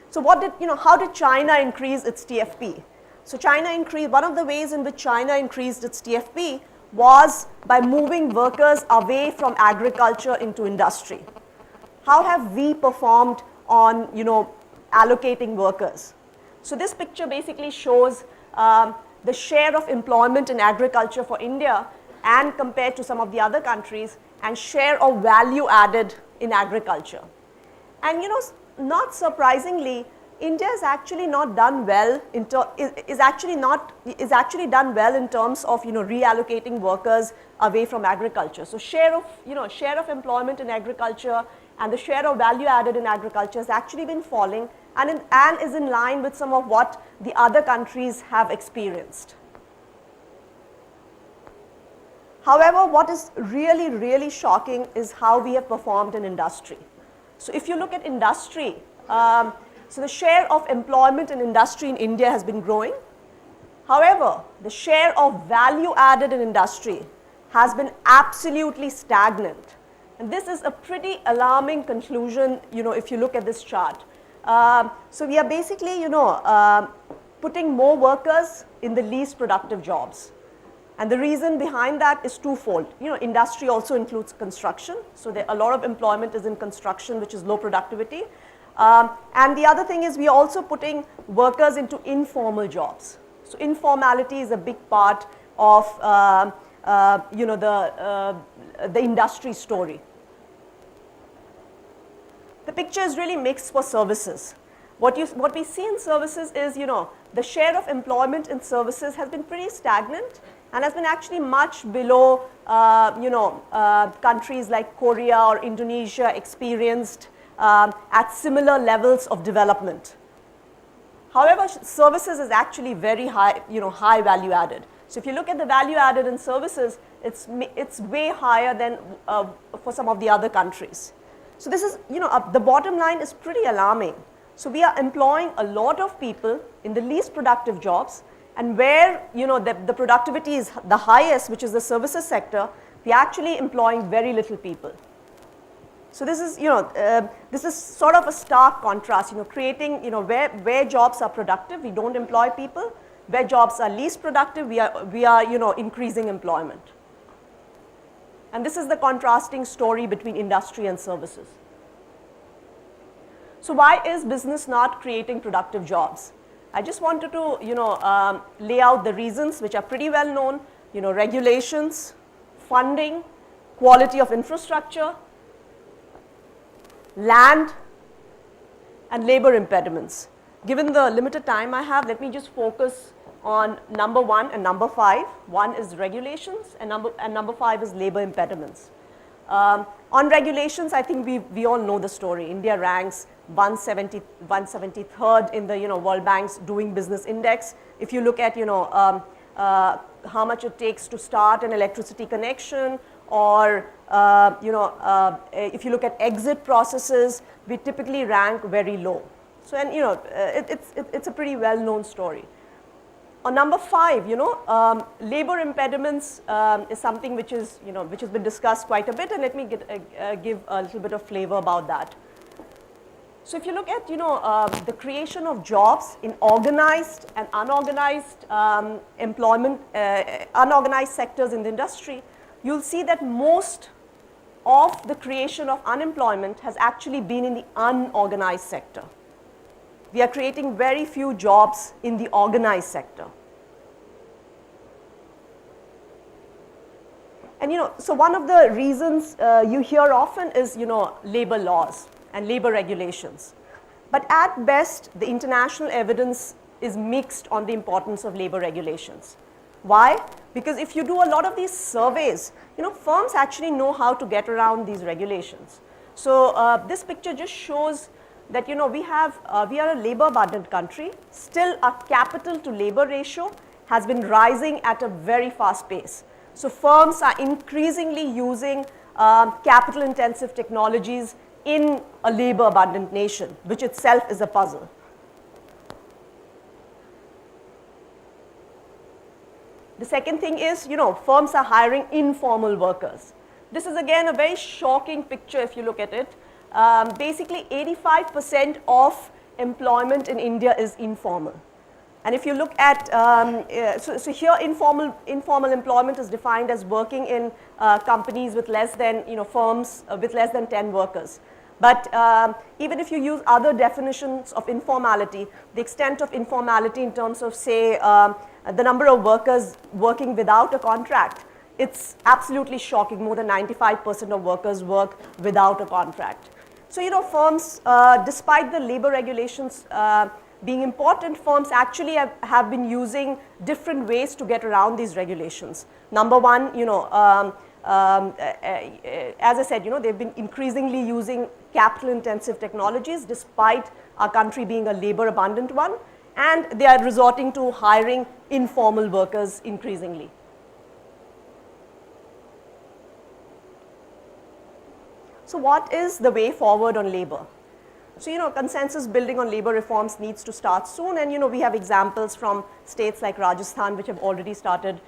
So how did China increase its TFP? So one of the ways in which China increased its TFP was by moving workers away from agriculture into industry. How have we performed on allocating workers? So this picture basically shows the share of employment in agriculture for India and compared to some of the other countries, and share of value added in agriculture. And not surprisingly, India is actually not done well is actually done well in terms of reallocating workers away from agriculture. So share of employment in agriculture and the share of value added in agriculture has actually been falling and is in line with some of what the other countries have experienced. However, what is really, really shocking is how we have performed in industry. So if you look at industry, so the share of employment in industry in India has been growing. However, the share of value added in industry has been absolutely stagnant. And this is a pretty alarming conclusion, if you look at this chart. So we are basically, putting more workers in the least productive jobs. And the reason behind that is twofold. Industry also includes construction. So a lot of employment is in construction, which is low productivity. And the other thing is we are also putting workers into informal jobs. So informality is a big part of the industry story. The picture is really mixed for services. What we see in services is, the share of employment in services has been pretty stagnant and has been actually much below, countries like Korea or Indonesia experienced at similar levels of development. However, services is actually very high, high value added. So if you look at the value added in services, it's way higher than for some of the other countries. So this is, the bottom line is pretty alarming. So we are employing a lot of people in the least productive jobs, and where the productivity is the highest, which is the services sector, we are actually employing very little people. So this is, this is sort of a stark contrast, creating, where jobs are productive, we don't employ people. Where jobs are least productive, we are increasing employment. And this is the contrasting story between industry and services. So why is business not creating productive jobs? I just wanted to lay out the reasons, which are pretty well known, regulations, funding, quality of infrastructure, land, and labor impediments. Given the limited time I have, let me just focus on number 1 and number 5. 1 is regulations and number 5 is labor impediments. On regulations, I think we all know the story. India ranks 173rd in the World Bank's Doing Business Index. If you look at how much it takes to start an electricity connection, or if you look at exit processes, we typically rank very low. So, and it's a pretty well-known story. On number 5, labor impediments is something which has been discussed quite a bit, and let me give a little bit of flavor about that. So if you look at the creation of jobs in organized and unorganized employment, unorganized sectors in the industry, you'll see that most of the creation of unemployment has actually been in the unorganized sector. We are creating very few jobs in the organized sector. And so one of the reasons you hear often is labor laws and labor regulations. But at best, the international evidence is mixed on the importance of labor regulations. Why? Because if you do a lot of these surveys, firms actually know how to get around these regulations. So this picture just shows that we are a labor abundant country. Still, our capital to labor ratio has been rising at a very fast pace. So firms are increasingly using capital intensive technologies in a labor abundant nation, which itself is a puzzle. The second thing is, firms are hiring informal workers. This is again a very shocking picture if you look at it. Basically 85% of employment in India is informal. And if you look at, so here informal employment is defined as working in companies with less than, firms with less than 10 workers. But even if you use other definitions of informality, the extent of informality in terms of, say, the number of workers working without a contract, it's absolutely shocking. More than 95% of workers work without a contract. So, firms, despite the labor regulations being important, firms actually have been using different ways to get around these regulations. Number one, as I said, they've been increasingly using capital intensive technologies despite our country being a labor abundant one, and they are resorting to hiring informal workers increasingly. So what is the way forward on labor? So, consensus building on labor reforms needs to start soon, and we have examples from states like Rajasthan which have already started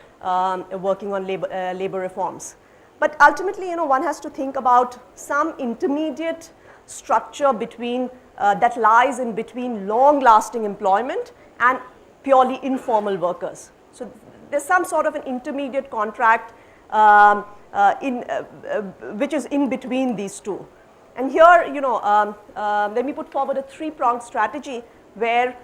working on labor reforms. But ultimately, one has to think about some intermediate structure between that lies in between long-lasting employment and purely informal workers. So there's some sort of an intermediate contract which is in between these two. And here, let me put forward a three-pronged strategy where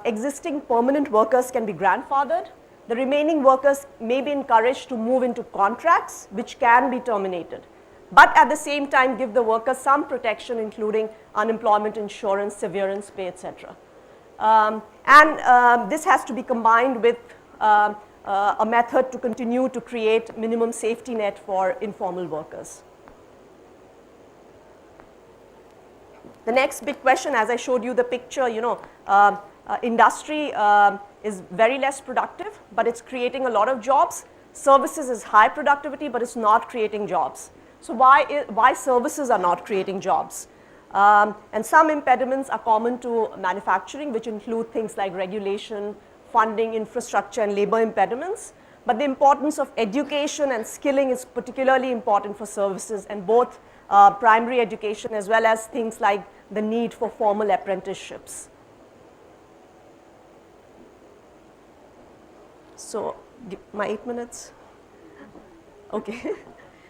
existing permanent workers can be grandfathered. The remaining workers may be encouraged to move into contracts which can be terminated, but at the same time give the workers some protection, including unemployment insurance, severance pay, etc. This has to be combined with a method to continue to create minimum safety net for informal workers. The next big question, as I showed you the picture, industry is very less productive, but it's creating a lot of jobs. Services is high productivity, but it's not creating jobs. So why services are not creating jobs? And some impediments are common to manufacturing, which include things like regulation, funding, infrastructure, and labor impediments. But the importance of education and skilling is particularly important for services, and both primary education as well as things like the need for formal apprenticeships. So, my 8 minutes. Okay.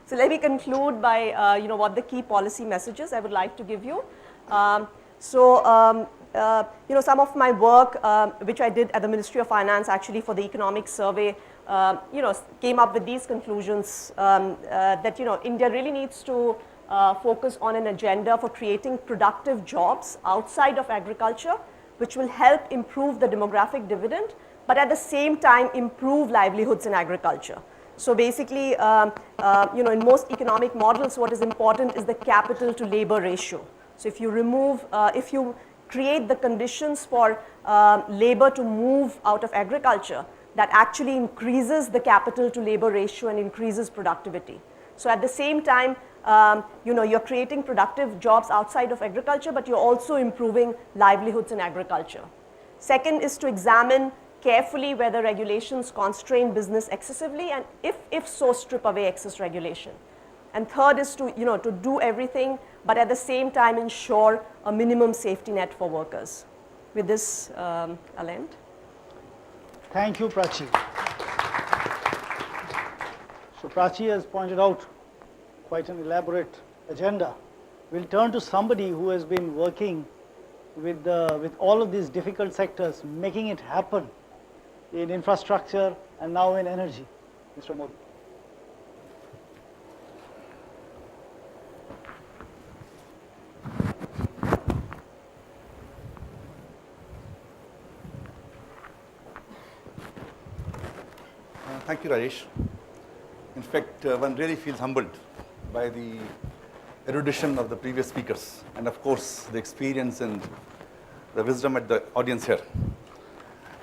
So let me conclude by what the key policy messages I would like to give you. Some of my work which I did at the Ministry of Finance actually for the economic survey came up with these conclusions that India really needs to focus on an agenda for creating productive jobs outside of agriculture, which will help improve the demographic dividend, but at the same time improve livelihoods in agriculture. So basically, in most economic models, what is important is the capital to labor ratio. So if you create the conditions for labor to move out of agriculture, that actually increases the capital to labor ratio and increases productivity. So at the same time, you're creating productive jobs outside of agriculture, but you're also improving livelihoods in agriculture. Second is to examine carefully whether regulations constrain business excessively, and if so, strip away excess regulation. And third is to do everything, but at the same time ensure a minimum safety net for workers. With this, I'll end. Thank you, Prachi. So Prachi has pointed out quite an elaborate agenda. We'll turn to somebody who has been working with all of these difficult sectors, making it happen in infrastructure and now in energy. Mr. Modi. Thank you, Rajesh. In fact, one really feels humbled by the erudition of the previous speakers and, of course, the experience and the wisdom at the audience here.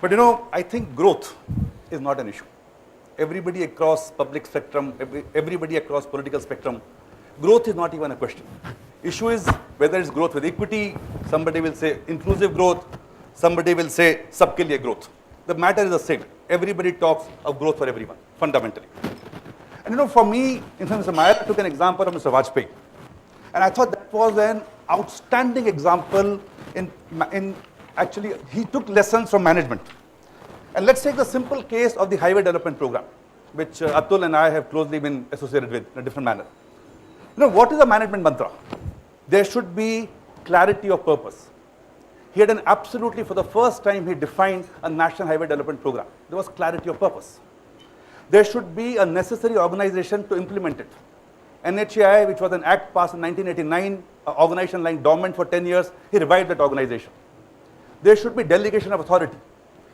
But I think growth is not an issue. Everybody across public spectrum, everybody across political spectrum, growth is not even a question. Issue is whether it's growth with equity, somebody will say inclusive growth, somebody will say sabke liye growth. The matter is the same. Everybody talks of growth for everyone, fundamentally. And for me, in fact, Mr. Mayur took an example of Mr. Vajpayee. And I thought that was an outstanding example actually, he took lessons from management. And let's take the simple case of the highway development program, which Atul and I have closely been associated with in a different manner. What is the management mantra? There should be clarity of purpose. He had absolutely, for the first time, he defined a national highway development program. There was clarity of purpose. There should be a necessary organization to implement it. NHAI, which was an act passed in 1989, an organization lying dormant for 10 years, he revived that organization. There should be delegation of authority.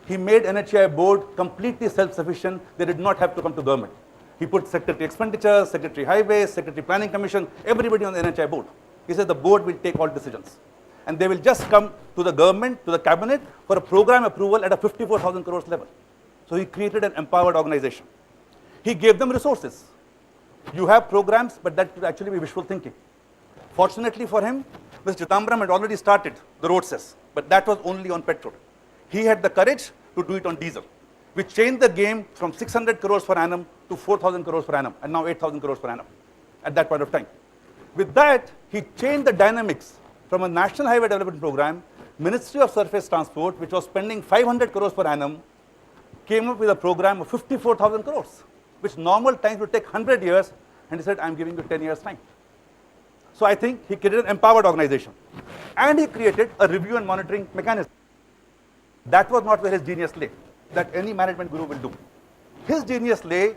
He made NHAI board completely self-sufficient. They did not have to come to government. He put Secretary Expenditure, Secretary Highways, Secretary Planning Commission, everybody on the NHAI board. He said the board will take all decisions. And they will just come to the government, to the cabinet, for a program approval at a 54,000 crores level. So he created an empowered organization. He gave them resources. You have programs, but that could actually be wishful thinking. Fortunately for him, Mr. Chidambaram had already started the road cess, but that was only on petrol. He had the courage to do it on diesel, which changed the game from 600 crores per annum to 4,000 crores per annum, and now 8,000 crores per annum at that point of time. With that, he changed the dynamics from a national highway development program. Ministry of Surface Transport, which was spending 500 crores per annum, came up with a program of 54,000 crores, which normal times would take 100 years, and he said, I'm giving you 10 years time. So I think he created an empowered organization. And he created a review and monitoring mechanism. That was not where his genius lay, that any management guru will do. His genius lay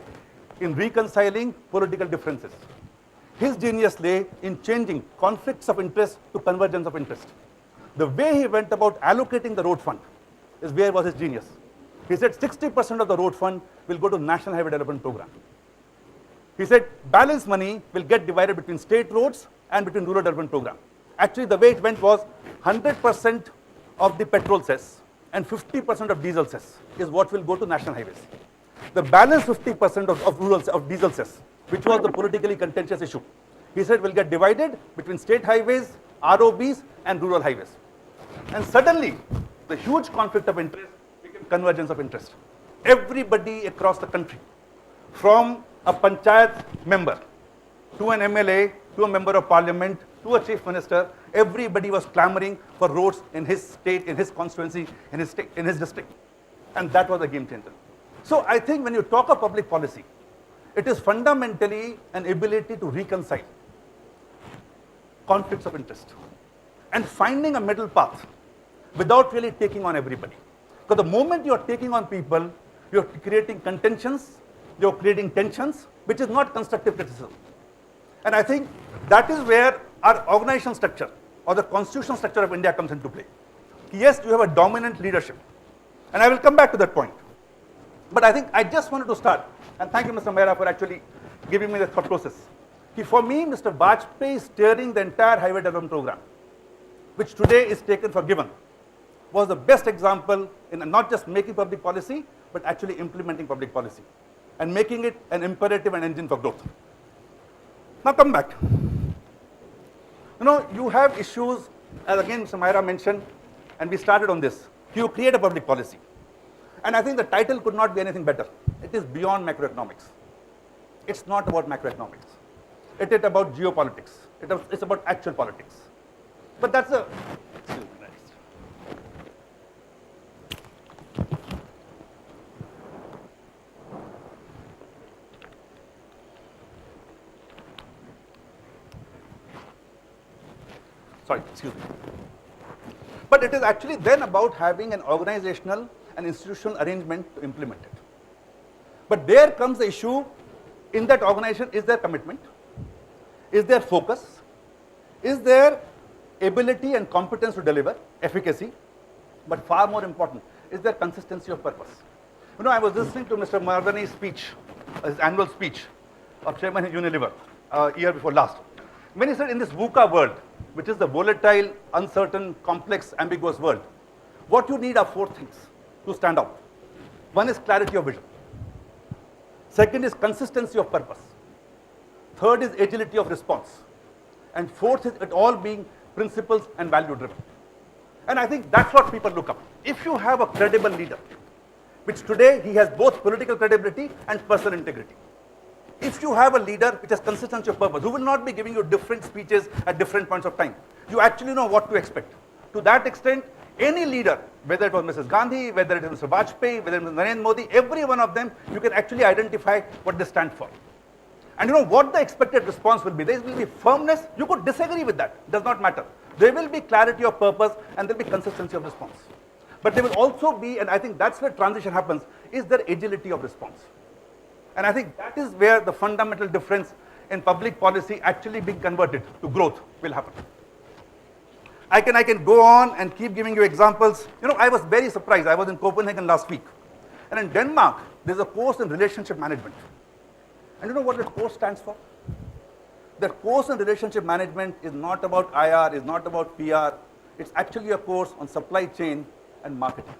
in reconciling political differences. His genius lay in changing conflicts of interest to convergence of interest. The way he went about allocating the road fund is where was his genius. He said 60% of the road fund will go to National Highway Development Program. He said balance money will get divided between state roads and between rural development program. Actually, the way it went was 100% of the petrol cess and 50% of diesel cess is what will go to national highways. The balance 50% of diesel cess, which was the politically contentious issue, he said will get divided between state highways, ROBs, and rural highways. And suddenly, the huge conflict of interest became convergence of interest. Everybody across the country, from a panchayat member to an MLA, to a member of parliament, to a chief minister, everybody was clamoring for roads in his state, in his constituency, in his district. And that was a game changer. So I think when you talk of public policy, it is fundamentally an ability to reconcile conflicts of interest and finding a middle path without really taking on everybody. Because the moment you are taking on people, you are creating contentions, you are creating tensions, which is not constructive criticism. And I think that is where our organizational structure or the constitutional structure of India comes into play. Yes, you have a dominant leadership, and I will come back to that point. But I think I just wanted to start, and thank you, Mr. Mehra, for actually giving me the thought process. For me, Mr. Vajpayee is steering the entire highway development program, which today is taken for given, was the best example in not just making public policy, but actually implementing public policy and making it an imperative and engine for growth. Now come back. You have issues, as again Mr. Mehra mentioned, and we started on this. You create a public policy. And I think the title could not be anything better. It is beyond macroeconomics. It's not about macroeconomics. It is about geopolitics. It's about actual politics. But that's a... Excuse me, sorry, excuse me. But it is actually then about having an organizational and institutional arrangement to implement it. But there comes the issue in that organization: is there commitment? Is there focus? Is there ability and competence to deliver, efficacy? But far more important, is there consistency of purpose? I was listening to Mr. Mardani's speech, his annual speech of Chairman of Unilever, year before last. When he said, in this VUCA world, which is the volatile, uncertain, complex, ambiguous world, what you need are 4 things to stand out. One is clarity of vision. Second is consistency of purpose. Third is agility of response. And fourth is it all being principles and value driven. And I think that's what people look up. If you have a credible leader, which today he has both political credibility and personal integrity. If you have a leader which has consistency of purpose, who will not be giving you different speeches at different points of time, you actually know what to expect. To that extent, any leader, whether it was Mrs. Gandhi, whether it is Mr. Vajpayee, whether it is Narendra Modi, every one of them, you can actually identify what they stand for. And what the expected response will be. There will be firmness. You could disagree with that. It does not matter. There will be clarity of purpose and there will be consistency of response. But there will also be, and I think that's where transition happens, is there agility of response. And I think that is where the fundamental difference in public policy actually being converted to growth will happen. I can go on and keep giving you examples. I was very surprised. I was in Copenhagen last week. And in Denmark, there's a course in relationship management. And you know what that course stands for? The course in relationship management is not about IR, is not about PR. It's actually a course on supply chain and marketing.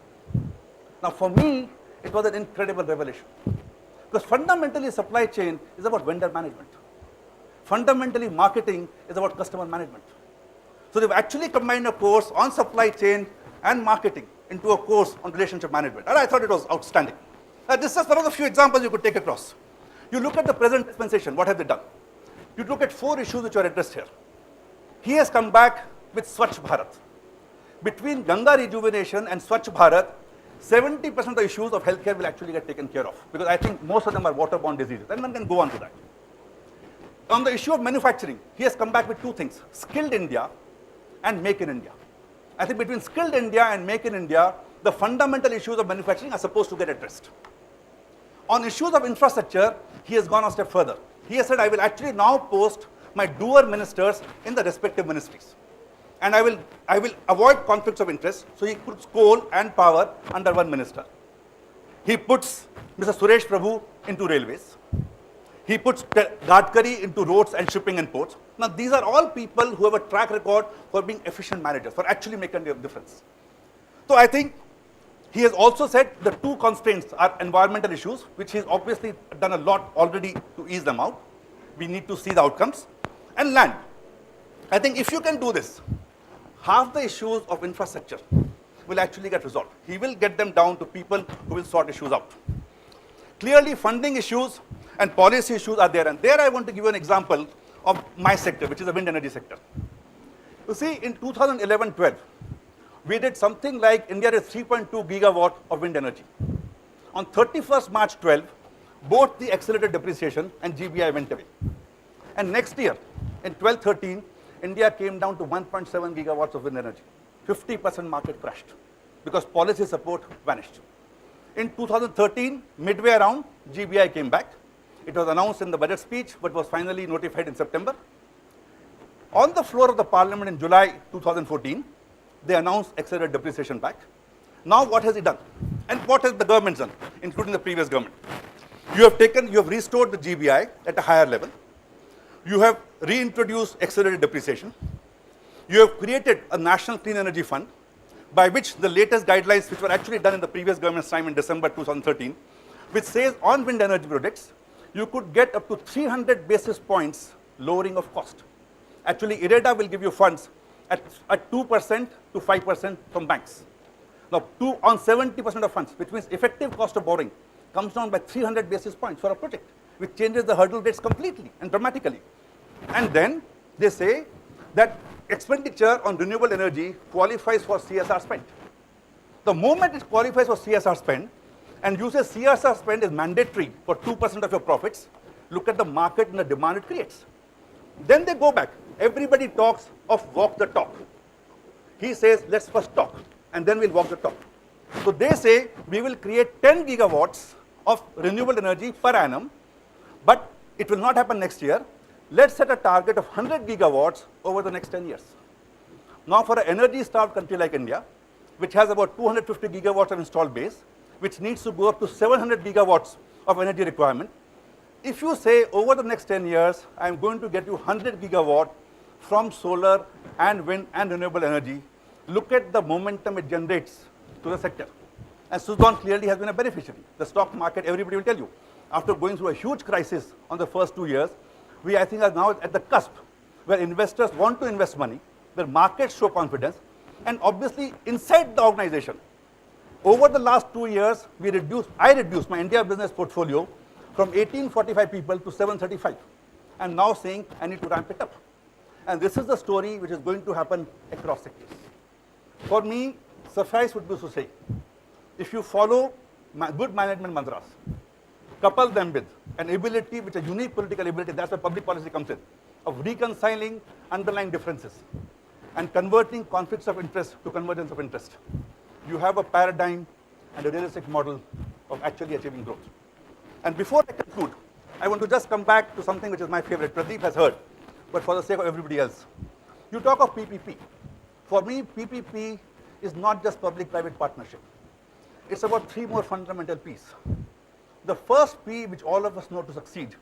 Now for me, it was an incredible revelation. Because fundamentally supply chain is about vendor management. Fundamentally marketing is about customer management. So they've actually combined a course on supply chain and marketing into a course on relationship management. And I thought it was outstanding. This is one of the few examples you could take across. You look at the present dispensation, what have they done? You look at 4 issues which are addressed here. He has come back with Swachh Bharat. Between Ganga rejuvenation and Swachh Bharat, 70% of the issues of healthcare will actually get taken care of, because I think most of them are waterborne diseases, and one can go on to that. On the issue of manufacturing, he has come back with 2 things: skilled India and make in India. I think between skilled India and make in India, the fundamental issues of manufacturing are supposed to get addressed. On issues of infrastructure, he has gone a step further. He has said, I will actually now post my doer ministers in the respective ministries. And I will avoid conflicts of interest, so he puts coal and power under one minister. He puts Mr. Suresh Prabhu into railways. He puts Gadkari into roads and shipping and ports. Now these are all people who have a track record for being efficient managers, for actually making a difference. So I think he has also said the 2 constraints are environmental issues, which he's obviously done a lot already to ease them out. We need to see the outcomes. And land. I think if you can do this, half the issues of infrastructure will actually get resolved. He will get them down to people who will sort issues out. Clearly, funding issues and policy issues are there. And there I want to give you an example of my sector, which is the wind energy sector. You see, in 2011-12, we did something like India is 3.2 gigawatt of wind energy. On 31st March 12, both the accelerated depreciation and GBI went away. And next year, in 12-13, India came down to 1.7 gigawatts of wind energy. 50% market crashed because policy support vanished. In 2013, midway around, GBI came back. It was announced in the budget speech, but was finally notified in September. On the floor of the parliament in July 2014, they announced accelerated depreciation back. Now what has it done? And what has the government done, including the previous government? You have restored the GBI at a higher level. You have reintroduced accelerated depreciation. You have created a national clean energy fund by which the latest guidelines, which were actually done in the previous government's time in December 2013, which says on wind energy projects, you could get up to 300 basis points lowering of cost. Actually, IREDA will give you funds at 2% to 5% from banks. Now, on 70% of funds, which means effective cost of borrowing comes down by 300 basis points for a project, which changes the hurdle rates completely and dramatically. And then they say that expenditure on renewable energy qualifies for CSR spend. The moment it qualifies for CSR spend, and you say CSR spend is mandatory for 2% of your profits, look at the market and the demand it creates. Then they go back. Everybody talks of walk the talk. He says, let's first talk, and then we'll walk the talk. So they say, we will create 10 gigawatts of renewable energy per annum, but it will not happen next year. Let's set a target of 100 gigawatts over the next 10 years. Now, for an energy-starved country like India, which has about 250 gigawatts of installed base, which needs to go up to 700 gigawatts of energy requirement, if you say over the next 10 years, I'm going to get you 100 gigawatt from solar and wind and renewable energy, look at the momentum it generates to the sector. And Suzlon clearly has been a beneficiary. The stock market, everybody will tell you, after going through a huge crisis on the first 2 years, we, I think, are now at the cusp where investors want to invest money, where markets show confidence, and obviously inside the organization. Over the last 2 years, I reduced my India business portfolio from 1845 people to 735. I'm now saying I need to ramp it up. And this is the story which is going to happen across sectors. For me, suffice would be to say, if you follow good management mantras, couple them with an ability, which is a unique political ability, that's where public policy comes in, of reconciling underlying differences and converting conflicts of interest to convergence of interest. You have a paradigm and a realistic model of actually achieving growth. And before I conclude, I want to just come back to something which is my favorite. Pradeep has heard, but for the sake of everybody else. You talk of PPP. For me, PPP is not just public-private partnership. It's about 3 more fundamental P's. The first P, which all of us know to succeed,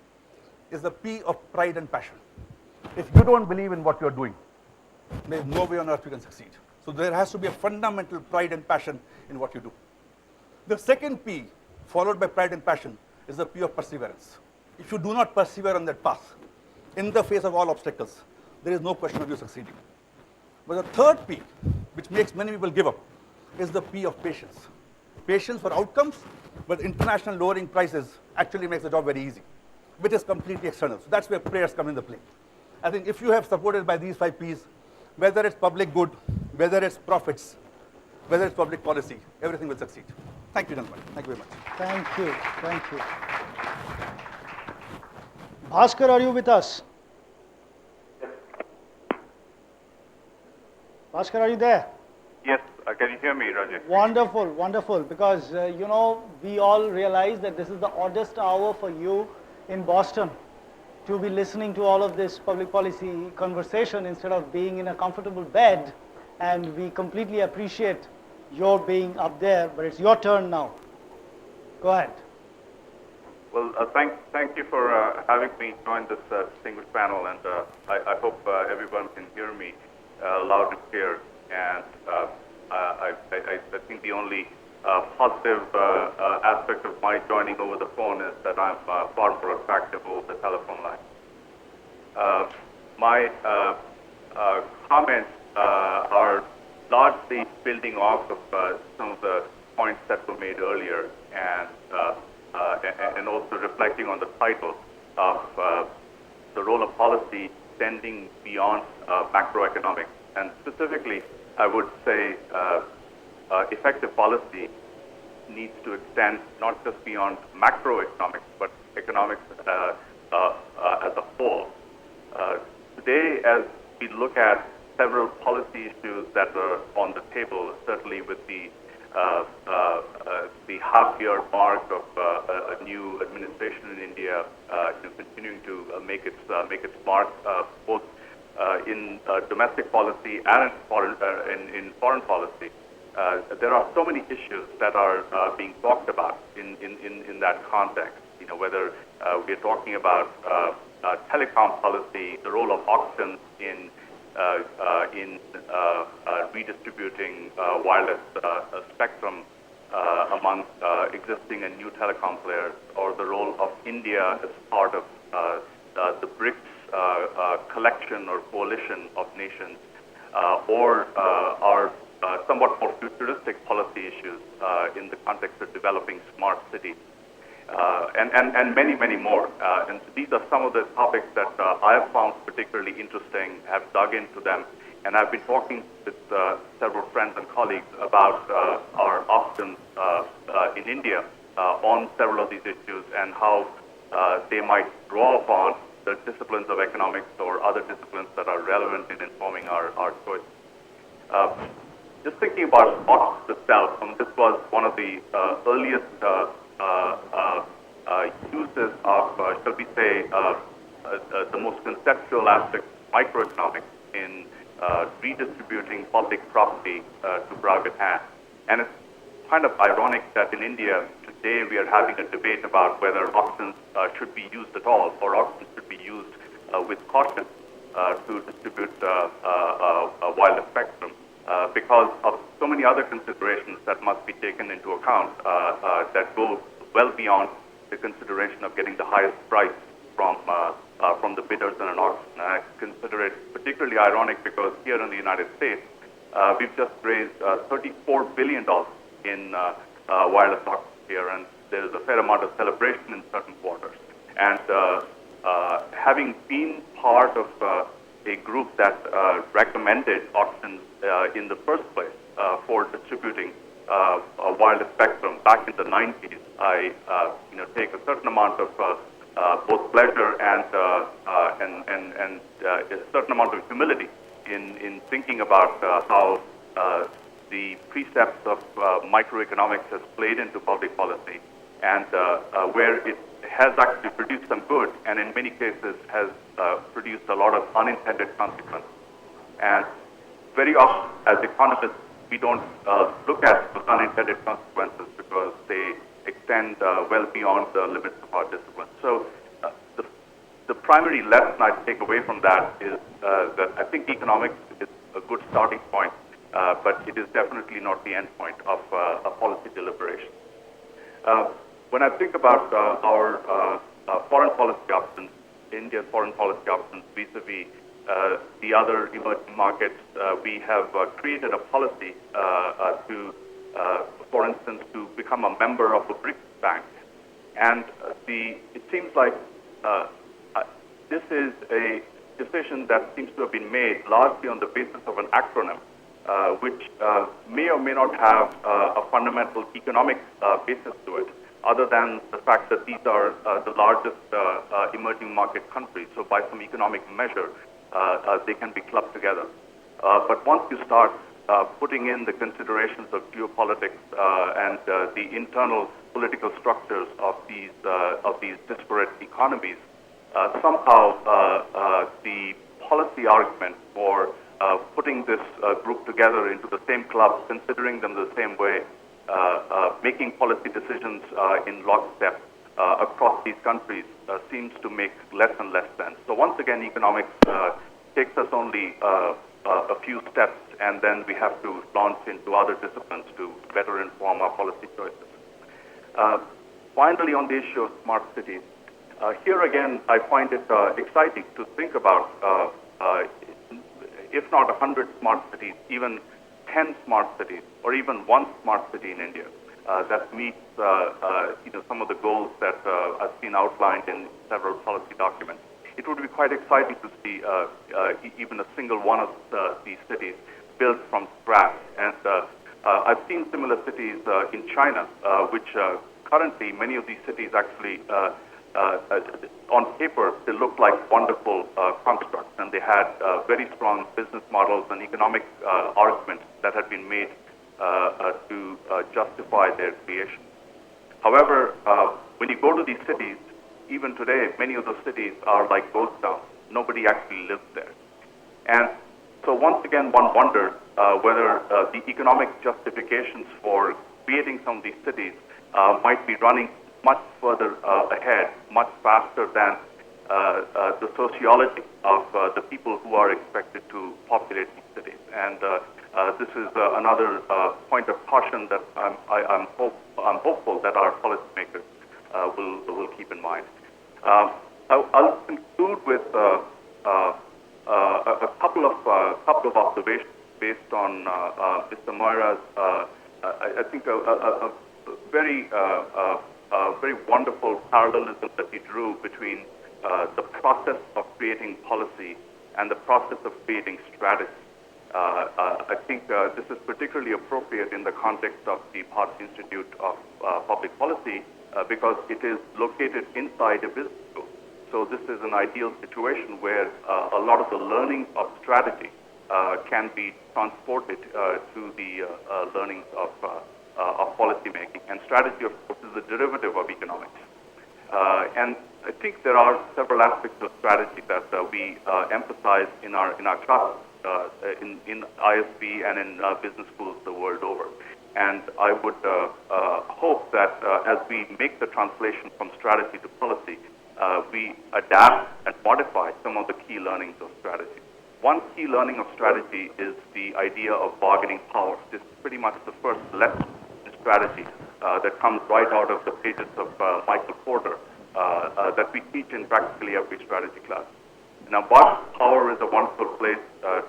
is the P of pride and passion. If you don't believe in what you're doing, there's no way on earth you can succeed. So there has to be a fundamental pride and passion in what you do. The second P, followed by pride and passion, is the P of perseverance. If you do not persevere on that path, in the face of all obstacles, there is no question of you succeeding. But the third P, which makes many people give up, is the P of patience. Patience for outcomes, but international lowering prices actually makes the job very easy, which is completely external. So that's where prayers come into play. I think if you have supported by these 5 Ps, whether it's public good, whether it's profits, whether it's public policy, everything will succeed. Thank you, gentlemen. Thank you very much. Thank you. Thank you. Bhaskar, are you with us? Bhaskar, are you there? Yes, can you hear me, Rajesh? Wonderful, wonderful. Because, you know, we all realize that this is the oddest hour for you in Boston to be listening to all of this public policy conversation instead of being in a comfortable bed. And we completely appreciate your being up there, but it's your turn now. Go ahead. Well, thank you for having me join this distinguished panel, and I hope everyone can hear me loud and clear. And I think the only positive aspect of my joining over the phone is that I'm far more attractive over the telephone line. My comments are largely building off of some of the points that were made earlier, and also reflecting on the title of the role of policy extending beyond macroeconomics. And specifically, I would say effective policy needs to extend not just beyond macroeconomics, but economics as a whole. Today, as we look at several policy issues that are on the table, certainly with the half-year mark of a new administration in India, continuing to make its mark both in domestic policy and in foreign policy. There are so many issues that are being talked about in that context. Whether we're talking about telecom policy, the role of auctions in redistributing wireless spectrum among existing and new telecom players, or the role of India as part of the BRICS collection or coalition of nations, or our somewhat more futuristic policy issues in the context of developing smart cities. And many, many more. And these are some of the topics that I have found particularly interesting, have dug into them, and I've been talking with several friends and colleagues about our options in India on several of these issues and how they might draw upon the disciplines of economics or other disciplines that are relevant in informing our choice. Just thinking about auctions itself, this was one of the earliest uses of, shall we say, the most conceptual aspect of microeconomics in redistributing public property to private hands. And it's kind of ironic that in India today we are having a debate about whether auctions should be used at all, or auctions should be used with caution to distribute wireless spectrum. Because of so many other considerations that must be taken into account that go well beyond the consideration of getting the highest price from the bidders in an auction. And I consider it particularly ironic because here in the United States, we've just raised $34 billion in wireless auctions here, and there is a fair amount of celebration in certain quarters. And having been part of a group that recommended auctions in the first place for distributing wireless spectrum back in the 90s, I take a certain amount of both pleasure and a certain amount of humility in thinking about how the precepts of microeconomics has played into public policy, and where it has actually produced some good, and in many cases has produced a lot of unintended consequences. And very often, as economists, we don't look at those unintended consequences because they extend well beyond the limits of our discipline. So the primary lesson I take away from that is that I think economics is a good starting point, but it is definitely not the end point of a policy deliberation. When I think about our foreign policy options, India's foreign policy options vis-a-vis the other emerging markets, we have created a policy to, for instance, to become a member of a BRICS bank. And it seems like this is a decision that seems to have been made largely on the basis of an acronym, which may or may not have a fundamental economic basis to it, other than the fact that these are the largest emerging market countries. So by some economic measure, they can be clubbed together. But once you start putting in the considerations of geopolitics and the internal political structures of these disparate economies, somehow the policy argument for putting this group together into the same club, considering them the same way, making policy decisions in lockstep across these countries seems to make less and less sense. So once again, economics takes us only a few steps, and then we have to launch into other disciplines to better inform our policy choices. Finally, on the issue of smart cities, here again, I find it exciting to think about, if not 100 smart cities, even 10 smart cities, or even one smart city in India that meets some of the goals that I've seen outlined in several policy documents. It would be quite exciting to see even a single one of these cities built from scratch. And I've seen similar cities in China, which currently many of these cities actually, on paper, they look like wonderful constructs, and they had very strong business models and economic arguments that had been made to justify their creation. However, when you go to these cities, even today, many of those cities are like ghost towns. Nobody actually lives there. And so once again, one wonders whether the economic justifications for creating some of these cities might be running much further ahead, much faster than the sociology of the people who are expected to populate these cities. And this is another point of caution that I'm hopeful that our policymakers will keep in mind. I'll conclude with a couple of observations based on Mr. Moira's, I think, a very wonderful parallelism that he drew between the process of creating policy and the process of creating strategy. I think this is particularly appropriate in the context of the Bharati Institute of Public Policy because it is located inside a business school. So this is an ideal situation where a lot of the learning of strategy can be transported to the learnings of policy making. And strategy, of course, is a derivative of economics. And I think there are several aspects of strategy that we emphasize in our classes in ISB and in business schools the world over. And I would hope that as we make the translation from strategy to policy, we adapt and modify some of the key learnings of strategy. One key learning of strategy is the idea of bargaining power. This is pretty much the first lesson in strategy that comes right out of the pages of Michael Porter that we teach in practically every strategy class. Now, bargaining power is a wonderful place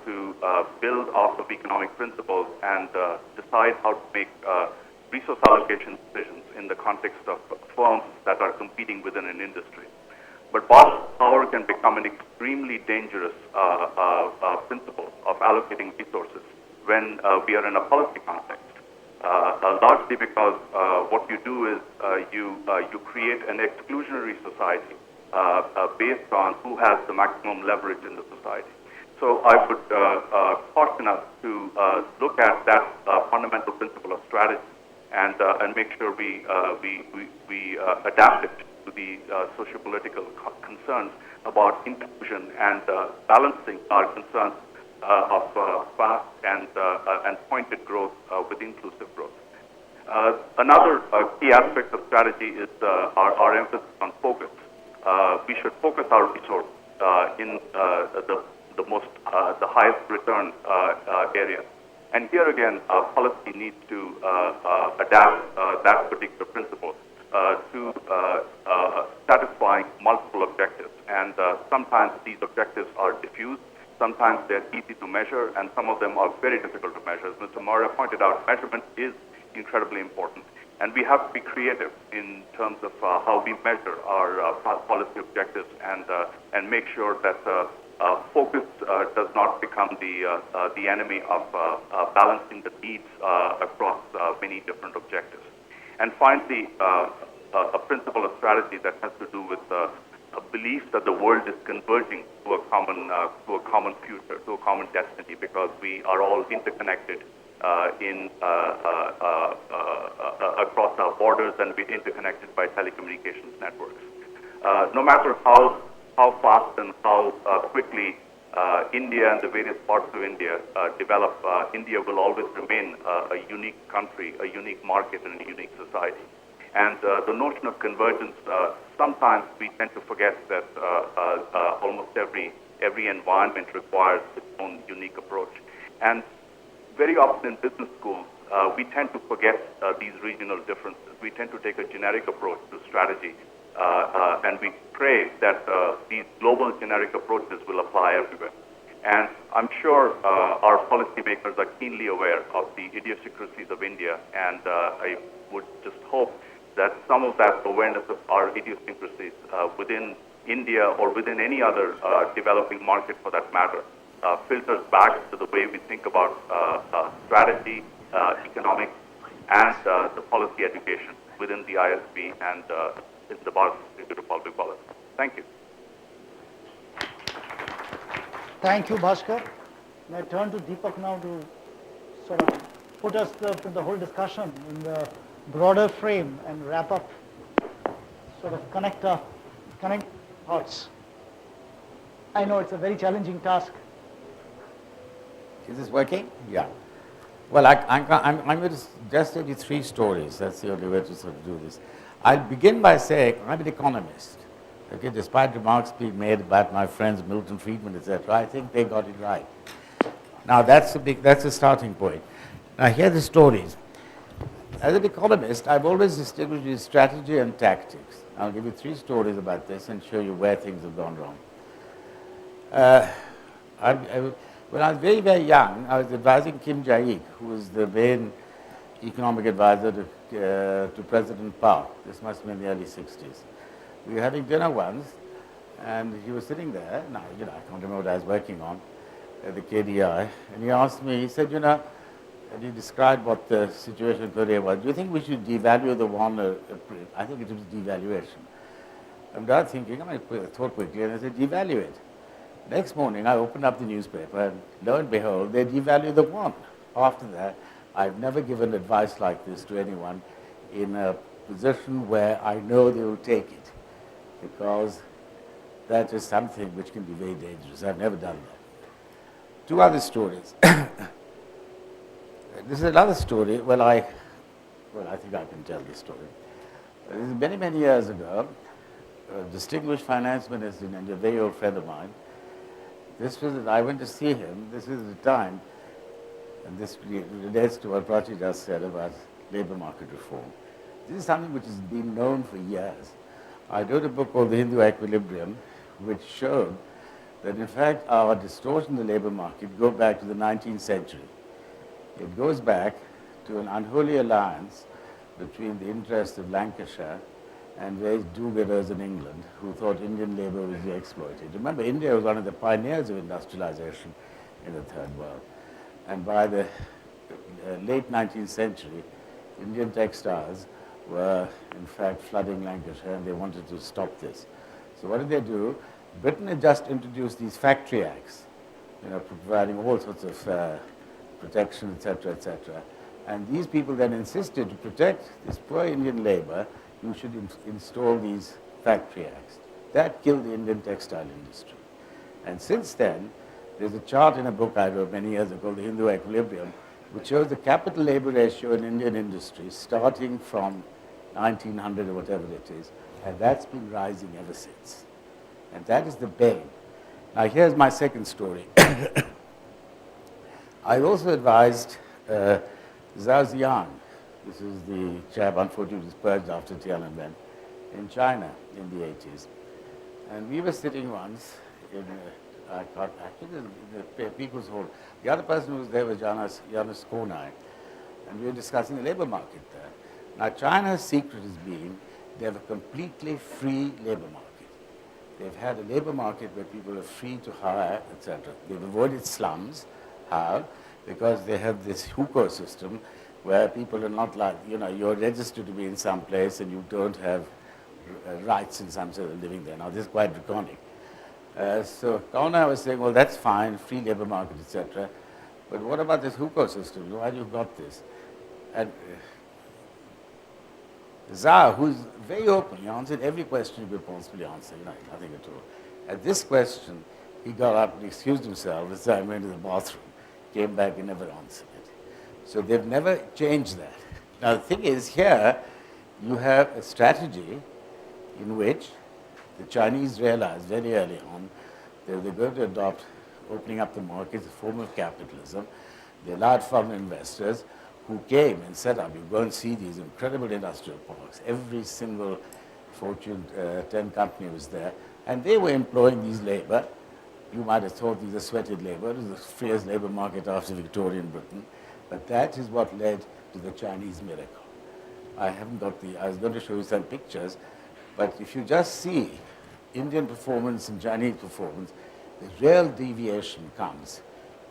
to build off of economic principles and decide how to make resource allocation decisions in the context of firms that are competing within an industry. But bargaining power can become an extremely dangerous principle of allocating resources when we are in a policy context. Largely because what you do is you create an exclusionary society based on who has the maximum leverage in the society. So I would caution us to look at that fundamental principle of strategy and make sure we adapt it to the socio-political concerns about inclusion and balancing our concerns of fast and pointed growth with inclusive growth. Another key aspect of strategy is our emphasis on focus. We should focus our resources in the highest return areas. And here again, policy needs to adapt that particular principle to satisfying multiple objectives. And sometimes these objectives are diffuse, sometimes they're easy to measure, and some of them are very difficult to measure. As Mr. Moira pointed out, measurement is incredibly important. And we have to be creative in terms of how we measure our policy objectives and make sure that focus does not become the enemy of balancing the needs across many different objectives. And finally, a principle of strategy that has to do with a belief that the world is converging to a common future, to a common destiny, because we are all interconnected across our borders, and we're interconnected by telecommunications networks. No matter how fast and how quickly India and the various parts of India develop, India will always remain a unique country, a unique market, and a unique society. And the notion of convergence, sometimes we tend to forget that almost every environment requires its own unique approach. And very often in business schools, we tend to forget these regional differences. We tend to take a generic approach to strategy, and we pray that these global generic approaches will apply everywhere. And I'm sure our policymakers are keenly aware of the idiosyncrasies of India, and I would just hope that some of that awareness of our idiosyncrasies within India or within any other developing market for that matter filters back to the way we think about strategy economics and the policy education within the ISB and in the Bharat Institute of Public Policy. Thank you. Thank you, Bhaskar. May I turn to Deepak now to sort of put the whole discussion in the broader frame and wrap up, sort of connect thoughts. I know it's a very challenging task. Is this working? Yeah. Well, I'm going to just tell you 3 stories. That's the only way to sort of do this. I'll begin by saying I'm an economist. Okay, despite remarks being made about my friends Milton Friedman, etc., I think they got it right. Now that's a starting point. Now here are the stories. As an economist, I've always distinguished between strategy and tactics. I'll give you 3 stories about this and show you where things have gone wrong. When I was very, very young, I was advising Kim Jae-ik, who was the main economic advisor to President Park. This must have been in the early 60s. We were having dinner once, and he was sitting there. Now, I can't remember what I was working on at the KDI. And he asked me, he said, and he described what the situation in Korea was. Do you think we should devalue the won? I think it was devaluation. I'm not thinking, I thought quickly, and I said, devalue it. Next morning, I opened up the newspaper, and lo and behold, they devalued the won. After that, I've never given advice like this to anyone in a position where I know they will take it, because that is something which can be very dangerous. I've never done that. 2 other stories. This is another story. Well, I think I can tell this story. This is many, many years ago. A distinguished finance minister in India, a very old friend of mine. I went to see him. This is the time, and this relates to what Prachi just said about labor market reform. This is something which has been known for years. I wrote a book called The Hindu Equilibrium, which showed that in fact our distortion in the labor market go back to the 19th century. It goes back to an unholy alliance between the interests of Lancashire and various do-getters in England who thought Indian labor was exploited. Remember, India was one of the pioneers of industrialization in the Third World. And by the late 19th century, Indian textiles were in fact flooding Lancashire, and they wanted to stop this. So what did they do? Britain had just introduced these factory acts, providing all sorts of protection, etc., etc. And these people then insisted to protect this poor Indian labor, you should install these factory acts. That killed the Indian textile industry. And since then, there's a chart in a book I wrote many years ago, The Hindu Equilibrium, which shows the capital labor ratio in Indian industry starting from 1900 or whatever it is, and that's been rising ever since. And that is the bane. Now here's my second story. I also advised Zhao Ziyan. This is the chap, unfortunately, was purged after Tiananmen, in China in the 80s. And we were sitting once in the People's Hall. The other person who was there was Janis Konai, and we were discussing the labor market there. Now, China's secret has been they have a completely free labor market. They've had a labor market where people are free to hire, etc. They've avoided slums. How? Because they have this hukou system where people are not like, you're registered to be in some place and you don't have rights in some sort of living there. Now, this is quite draconic. So Kauna was saying, well, that's fine, free labor market, etc. But what about this hukou system? Why do you got this? And Zhao, who's very open, he answered every question he could possibly answer, nothing at all. At this question, he got up and excused himself, as I went to the bathroom, came back and never answered it. So they've never changed that. Now the thing is, here you have a strategy in which the Chinese realized very early on that they're going to adopt opening up the markets, a form of capitalism. They allowed foreign investors who came and set up, you go and see these incredible industrial parks. Every single Fortune 10 company was there, and they were employing these labor. You might have thought these are sweated labor. It was the freest labor market after Victorian Britain. But that is what led to the Chinese miracle. I was going to show you some pictures, but if you just see Indian performance and Chinese performance, the real deviation comes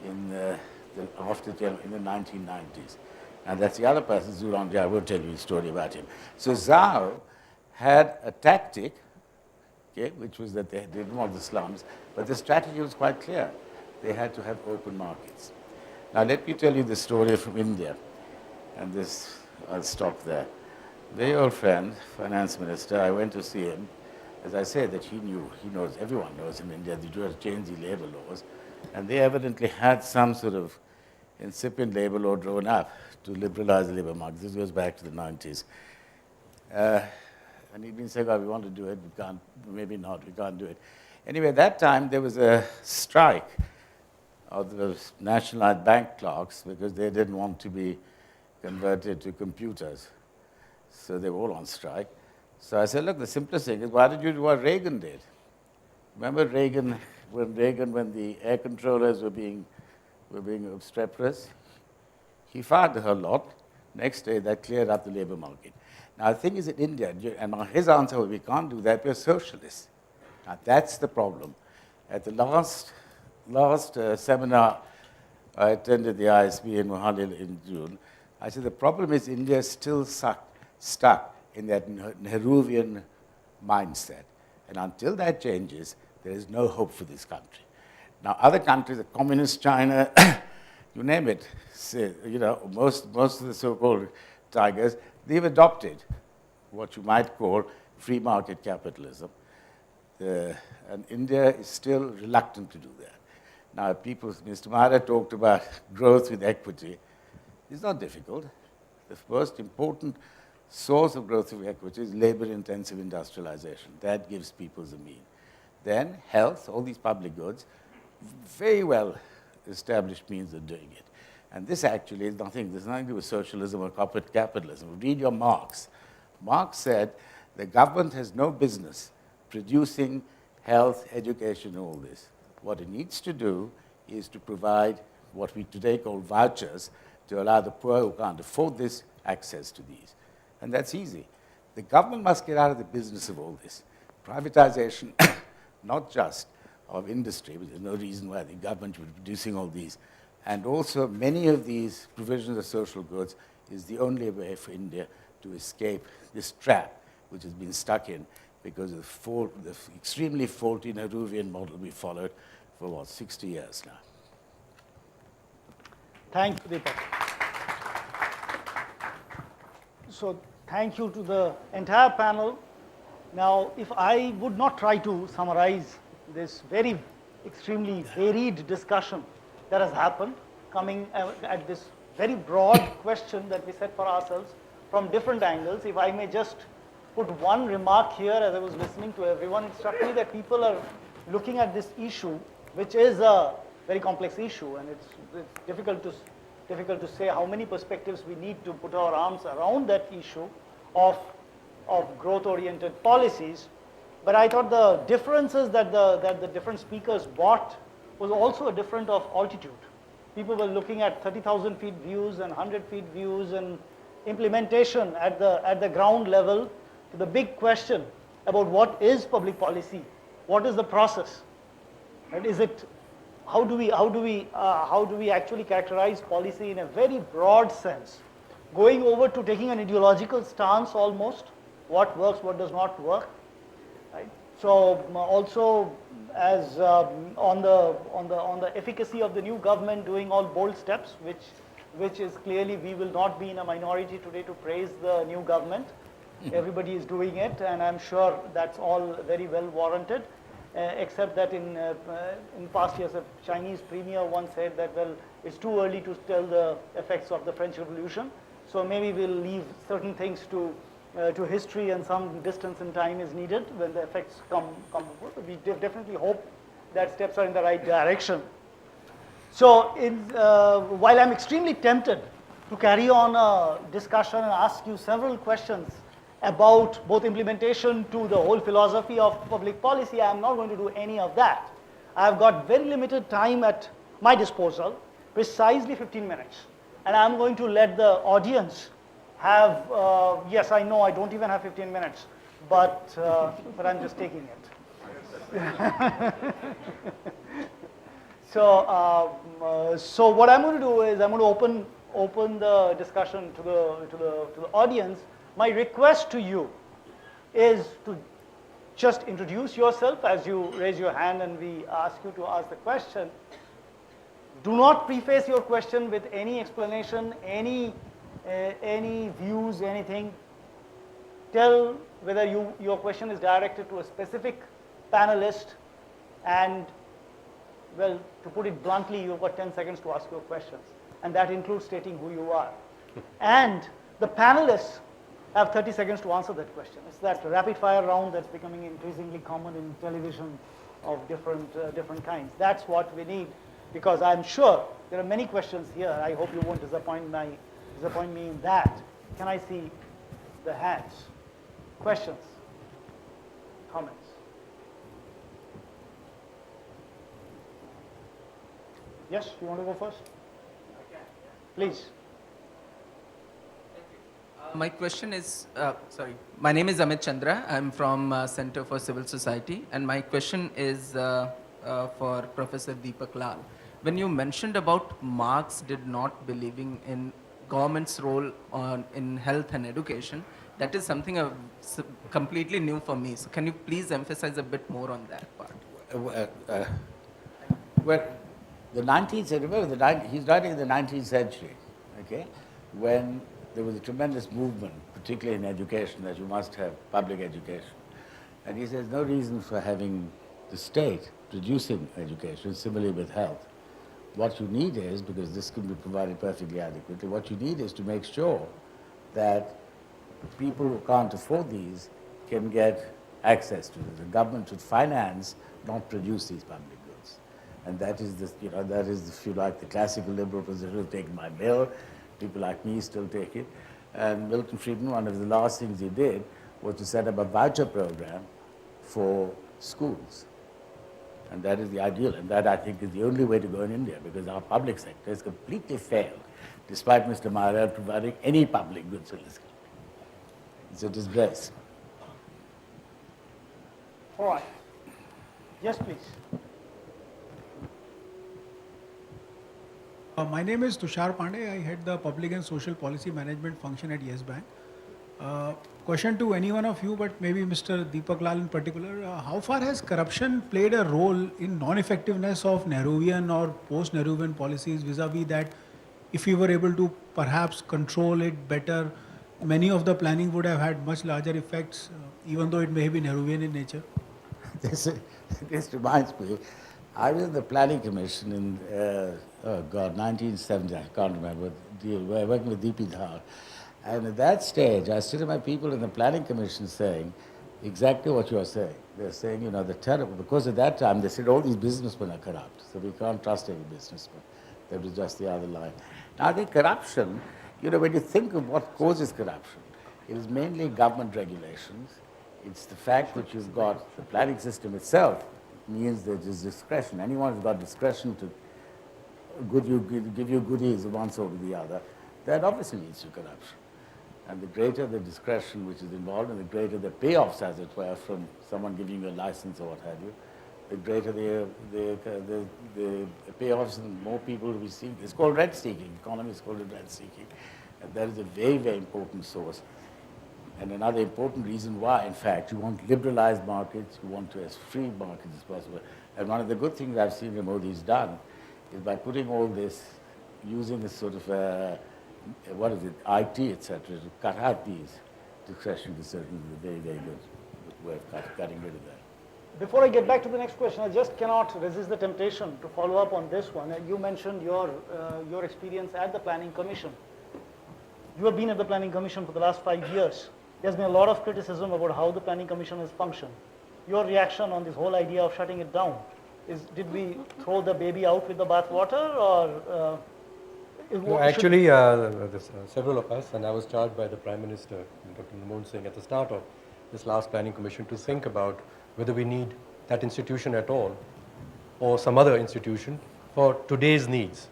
in the 1990s. And that's the other person, Zhuangzi. I will tell you a story about him. So Zhao had a tactic, okay, which was that they didn't want the slums, but the strategy was quite clear. They had to have open markets. Now let me tell you the story from India, and this, I'll stop there. Very old friend, finance minister, I went to see him. As I said, that he knows, everyone knows in India, they do have to change the labor laws, and they evidently had some sort of incipient labor law drawn up to liberalize the labor market. This goes back to the 90s. And he'd been saying, oh, we want to do it, we can't, maybe not, we can't do it. Anyway, at that time, there was a strike of the nationalized bank clerks because they didn't want to be converted to computers. So they were all on strike. So I said, look, the simplest thing is, why did you do what Reagan did? Remember when the air controllers were being obstreperous? He fired the whole lot. Next day, that cleared up the labor market. Now, the thing is, in India, and his answer was, we can't do that, we're socialists. Now, that's the problem. At the last seminar I attended the ISB in Mohali in June, I said, the problem is India is still stuck in that Nehruvian mindset. And until that changes, there is no hope for this country. Now, other countries, communist China, you name it, most of the so-called tigers, they've adopted what you might call free market capitalism. And India is still reluctant to do that. Now, Mr. Mahara talked about growth with equity. It's not difficult. The most important source of growth with equity is labor-intensive industrialization. That gives people the mean. Then health, all these public goods, very well established means of doing it. And this actually is nothing, there's nothing to do with socialism or corporate capitalism. Read your Marx. Marx said the government has no business producing health, education, and all this. What it needs to do is to provide what we today call vouchers to allow the poor who can't afford this access to these. And that's easy. The government must get out of the business of all this. Privatization, not just of industry, but there's no reason why the government would be producing all these. And also, many of these provisions of social goods is the only way for India to escape this trap which has been stuck in because of the extremely faulty Nehruvian model we followed for, 60 years now. Thank you, Deepak. So thank you to the entire panel. Now, if I would not try to summarize this very extremely varied discussion that has happened, coming at this very broad question that we set for ourselves from different angles, if I may just put one remark here as I was listening to everyone, it struck me that people are looking at this issue, which is a very complex issue, and it's difficult to say how many perspectives we need to put our arms around that issue of growth-oriented policies. But I thought the differences that the different speakers brought was also a difference of altitude. People were looking at 30,000 feet views and 100 feet views and implementation at the ground level to the big question about what is public policy, what is the process, and is it, how do we actually characterize policy in a very broad sense, going over to taking an ideological stance almost, what works, what does not work, right? So also as on the efficacy of the new government doing all bold steps, which is clearly we will not be in a minority today to praise the new government. Everybody is doing it, and I'm sure that's all very well warranted. Except that in past years, a Chinese premier once said that, well, it's too early to tell the effects of the French Revolution, so maybe we'll leave certain things to history, and some distance in time is needed when the effects come. We definitely hope that steps are in the right direction. So while I'm extremely tempted to carry on a discussion and ask you several questions about both implementation to the whole philosophy of public policy, I am not going to do any of that. I've got very limited time at my disposal, precisely 15 minutes. And I'm going to let the audience have, yes, I know I don't even have 15 minutes, but I'm just taking it. So what I'm going to do is I'm going to open the discussion to the audience, my request to you is to just introduce yourself as you raise your hand and we ask you to ask the question. Do not preface your question with any explanation, any views, anything. Tell whether your question is directed to a specific panelist, and, well, to put it bluntly, you've got 10 seconds to ask your questions, and that includes stating who you are. And the panelists have 30 seconds to answer that question. It's that rapid fire round that's becoming increasingly common in television of different kinds. That's what we need, because I'm sure there are many questions here. I hope you won't disappoint me in that. Can I see the hands? Questions? Comments? Yes, you want to go first? Please. My question is, my name is Amit Chandra. I'm from Center for Civil Society, and my question is for Professor Deepak Lal. When you mentioned about Marx did not believing in government's role in health and education, that is something completely new for me. So can you please emphasize a bit more on that part? Well, the 19th century, remember, he's writing in the 19th century, okay, when there was a tremendous movement, particularly in education, that you must have public education. And he says no reason for having the state producing education, similarly with health. What you need is, because this can be provided perfectly adequately, what you need is to make sure that people who can't afford these can get access to it. The government should finance, not produce these public goods. And that is, that is, if you like, the classical liberal position of taking my bill. People like me still take it. And Milton Friedman, one of the last things he did was to set up a voucher program for schools. And that is the ideal, and that, I think, is the only way to go in India, because our public sector has completely failed, despite Mr. Maharaj providing any public goods in this country. It's a disgrace. All right. Yes, please. My name is Tushar Pandey. I head the Public and Social Policy Management function at Yes Bank. Question to any one of you, but maybe Mr. Deepak Lal in particular. How far has corruption played a role in non-effectiveness of Nehruvian or post-Nehruvian policies vis-a-vis that if we were able to perhaps control it better, many of the planning would have had much larger effects, even though it may be Nehruvian in nature? This reminds me, I was in the Planning Commission in, 1970, I can't remember, working with D.P. Dhar. And at that stage, I stood to my people in the Planning Commission saying exactly what you are saying. They're saying, the terrible, because at that time they said all these businessmen are corrupt, so we can't trust any businessman. That was just the other line. Now, I think corruption, when you think of what causes corruption, it is mainly government regulations. It's the fact that you've got the planning system itself means that there's discretion. Anyone who's got discretion to give you goodies of one sort or the other, that obviously leads to corruption. And the greater the discretion which is involved, and the greater the payoffs, as it were, from someone giving you a license or what have you, the greater the payoffs and more people will receive. It's called rent-seeking. Economists call it rent-seeking. And that is a very, very important source. And another important reason why, in fact, you want liberalized markets, you want to as free markets as possible. And one of the good things I've seen that Modi's done is by putting all this, using a sort of IT, etc., to cut out these discretionary decisions is a very, very good way of cutting rid of that. Before I get back to the next question, I just cannot resist the temptation to follow up on this one. You mentioned your experience at the Planning Commission. You have been at the Planning Commission for the last 5 years. There's been a lot of criticism about how the Planning Commission has functioned. Your reaction on this whole idea of shutting it down is, did we throw the baby out with the bathwater, or? No, actually, there's several of us, and I was charged by the Prime Minister, Dr. Manmohan Singh, at the start of this last Planning Commission to think about whether we need that institution at all or some other institution for today's needs.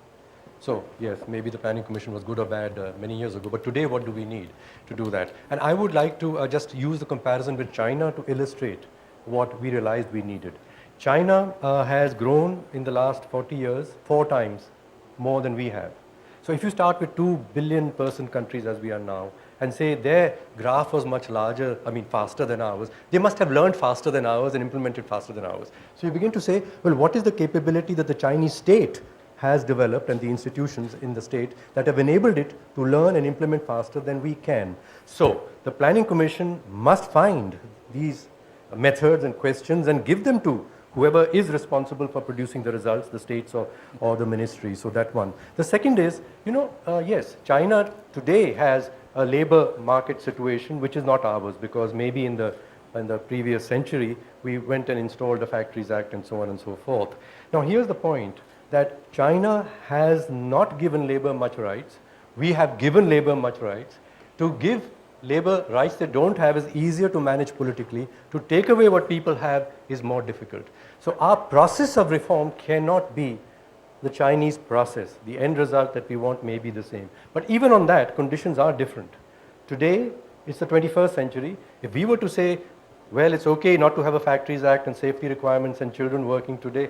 So, yes, maybe the Planning Commission was good or bad many years ago, but today what do we need to do that? And I would like to just use the comparison with China to illustrate what we realized we needed. China has grown in the last 40 years 4 times more than we have. So if you start with 2 billion person countries as we are now, and say their graph was much larger, faster than ours, they must have learned faster than ours and implemented faster than ours. So you begin to say, well, what is the capability that the Chinese state has developed and the institutions in the state that have enabled it to learn and implement faster than we can? So the Planning Commission must find these methods and questions and give them to whoever is responsible for producing the results, the states or the ministry. So that one. The second is, yes, China today has a labor market situation which is not ours, because maybe in the previous century we went and installed the Factories Act and so on and so forth. Now here's the point, that China has not given labor much rights. We have given labor much rights. To give labor rights they don't have is easier to manage politically. To take away what people have is more difficult. So our process of reform cannot be the Chinese process. The end result that we want may be the same. But even on that, conditions are different. Today, it's the 21st century. If we were to say, well, it's okay not to have a Factories Act and safety requirements and children working today,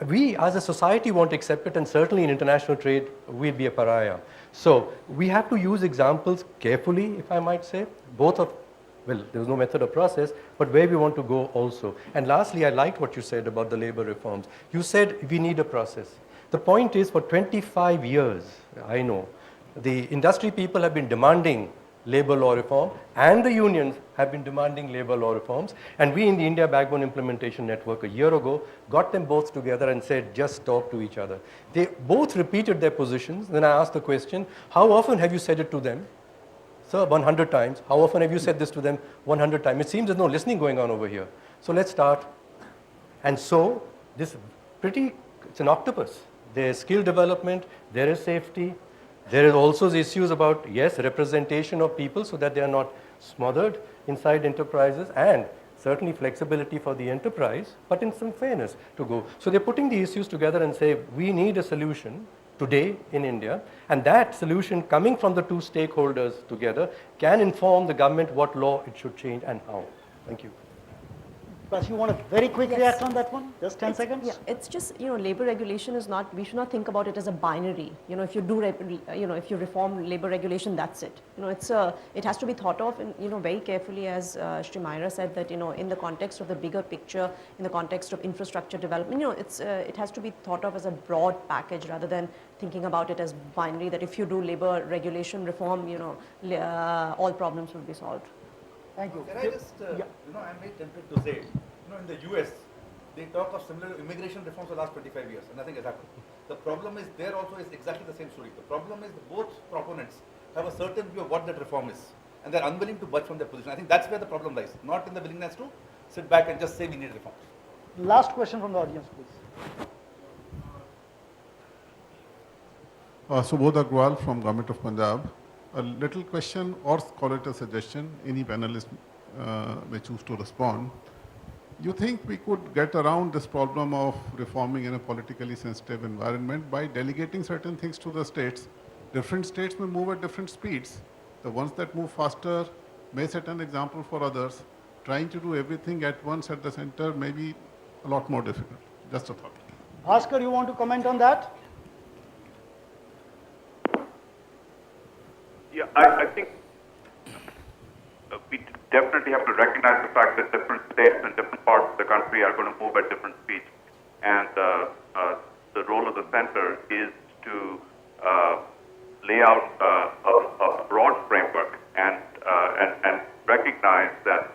we as a society won't accept it, and certainly in international trade, we'll be a pariah. So we have to use examples carefully, if I might say, both of, well, there's no method or process, but where we want to go also. And lastly, I liked what you said about the labor reforms. You said we need a process. The point is, for 25 years, I know, the industry people have been demanding labor law reform, and the unions have been demanding labor law reforms, and we in the India Backbone Implementation Network a year ago got them both together and said, just talk to each other. They both repeated their positions. Then I asked the question, how often have you said it to them? Sir, 100 times. How often have you said this to them? 100 times. It seems there's no listening going on over here. So let's start. And so this it's an octopus. There is skill development, there is safety, there is also the issues about, yes, representation of people so that they are not smothered inside enterprises, and certainly flexibility for the enterprise, but in some fairness to go. So they're putting the issues together and say, we need a solution today in India, and that solution coming from the two stakeholders together can inform the government what law it should change and how. Thank you. But you want a very quick react on that one? Just 10 seconds? Yeah, it's just, labor regulation is not, we should not think about it as a binary. If you do, if you reform labor regulation, that's it. It has to be thought of, very carefully, as Shri Myra said, that, in the context of the bigger picture, in the context of infrastructure development, it has to be thought of as a broad package rather than thinking about it as binary, that if you do labor regulation reform, all problems will be solved. Thank you. Can I just, I'm very tempted to say, in the US, they talk of similar immigration reforms for the last 25 years, and nothing has happened. The problem is there also is exactly the same story. The problem is that both proponents have a certain view of what that reform is, and they're unwilling to budge from their position. I think that's where the problem lies, not in the willingness to sit back and just say we need reforms. Last question from the audience, please. Subodh Agrawal from Government of Punjab. A little question, or call it a suggestion, any panelist may choose to respond. You think we could get around this problem of reforming in a politically sensitive environment by delegating certain things to the states? Different states may move at different speeds. The ones that move faster may set an example for others. Trying to do everything at once at the center may be a lot more difficult. Just a thought. Bhaskar, you want to comment on that? Yeah, I think we definitely have to recognize the fact that different states and different parts of the country are going to move at different speeds. And the role of the center is to lay out a broad framework and recognize that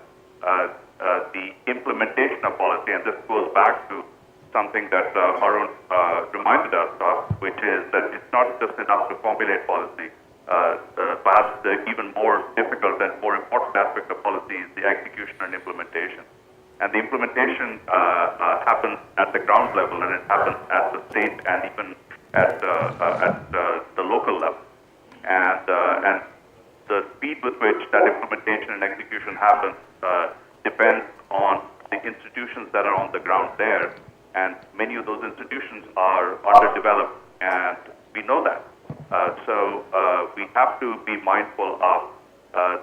the implementation of policy, and this goes back to something that Arun reminded us of, which is that it's not just enough to formulate policy. Perhaps the even more difficult and more important aspect of policy is the execution and implementation. And the implementation happens at the ground level, and it happens at the state and even at the local level. And the speed with which that implementation and execution happens depends on the institutions that are on the ground there. And many of those institutions are underdeveloped, and we know that. So we have to be mindful of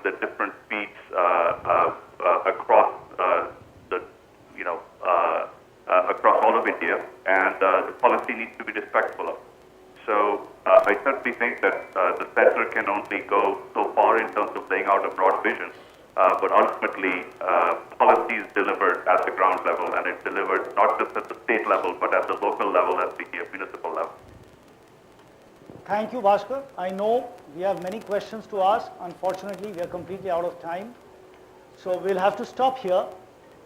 the different speeds across across all of India, and the policy needs to be respectful of. So I certainly think that the center can only go so far in terms of laying out a broad vision, but ultimately policy is delivered at the ground level, and it's delivered not just at the state level, but at the local level, at the municipal level. Thank you, Bhaskar. I know we have many questions to ask. Unfortunately, we are completely out of time. So we'll have to stop here.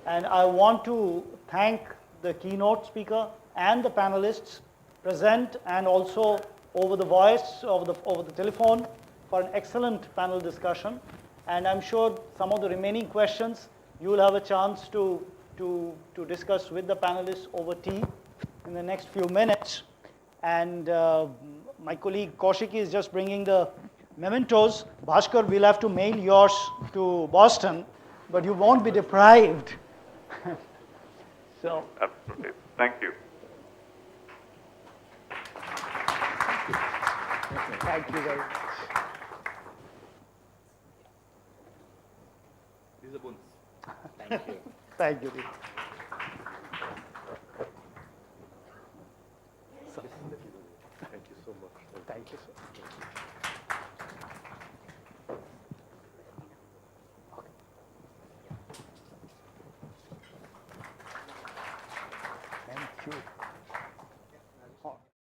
And I want to thank the keynote speaker and the panelists present and also over the voice, over the telephone for an excellent panel discussion. And I'm sure some of the remaining questions you will have a chance to discuss with the panelists over tea in the next few minutes. And my colleague Kaushiki is just bringing the mementos. Bhaskar, we'll have to mail yours to Boston, but you won't be deprived. So, absolutely. Thank you. Thank you very much. These are bonus. Thank you. Thank you. Thank you so much. Thank you, sir. Thank you.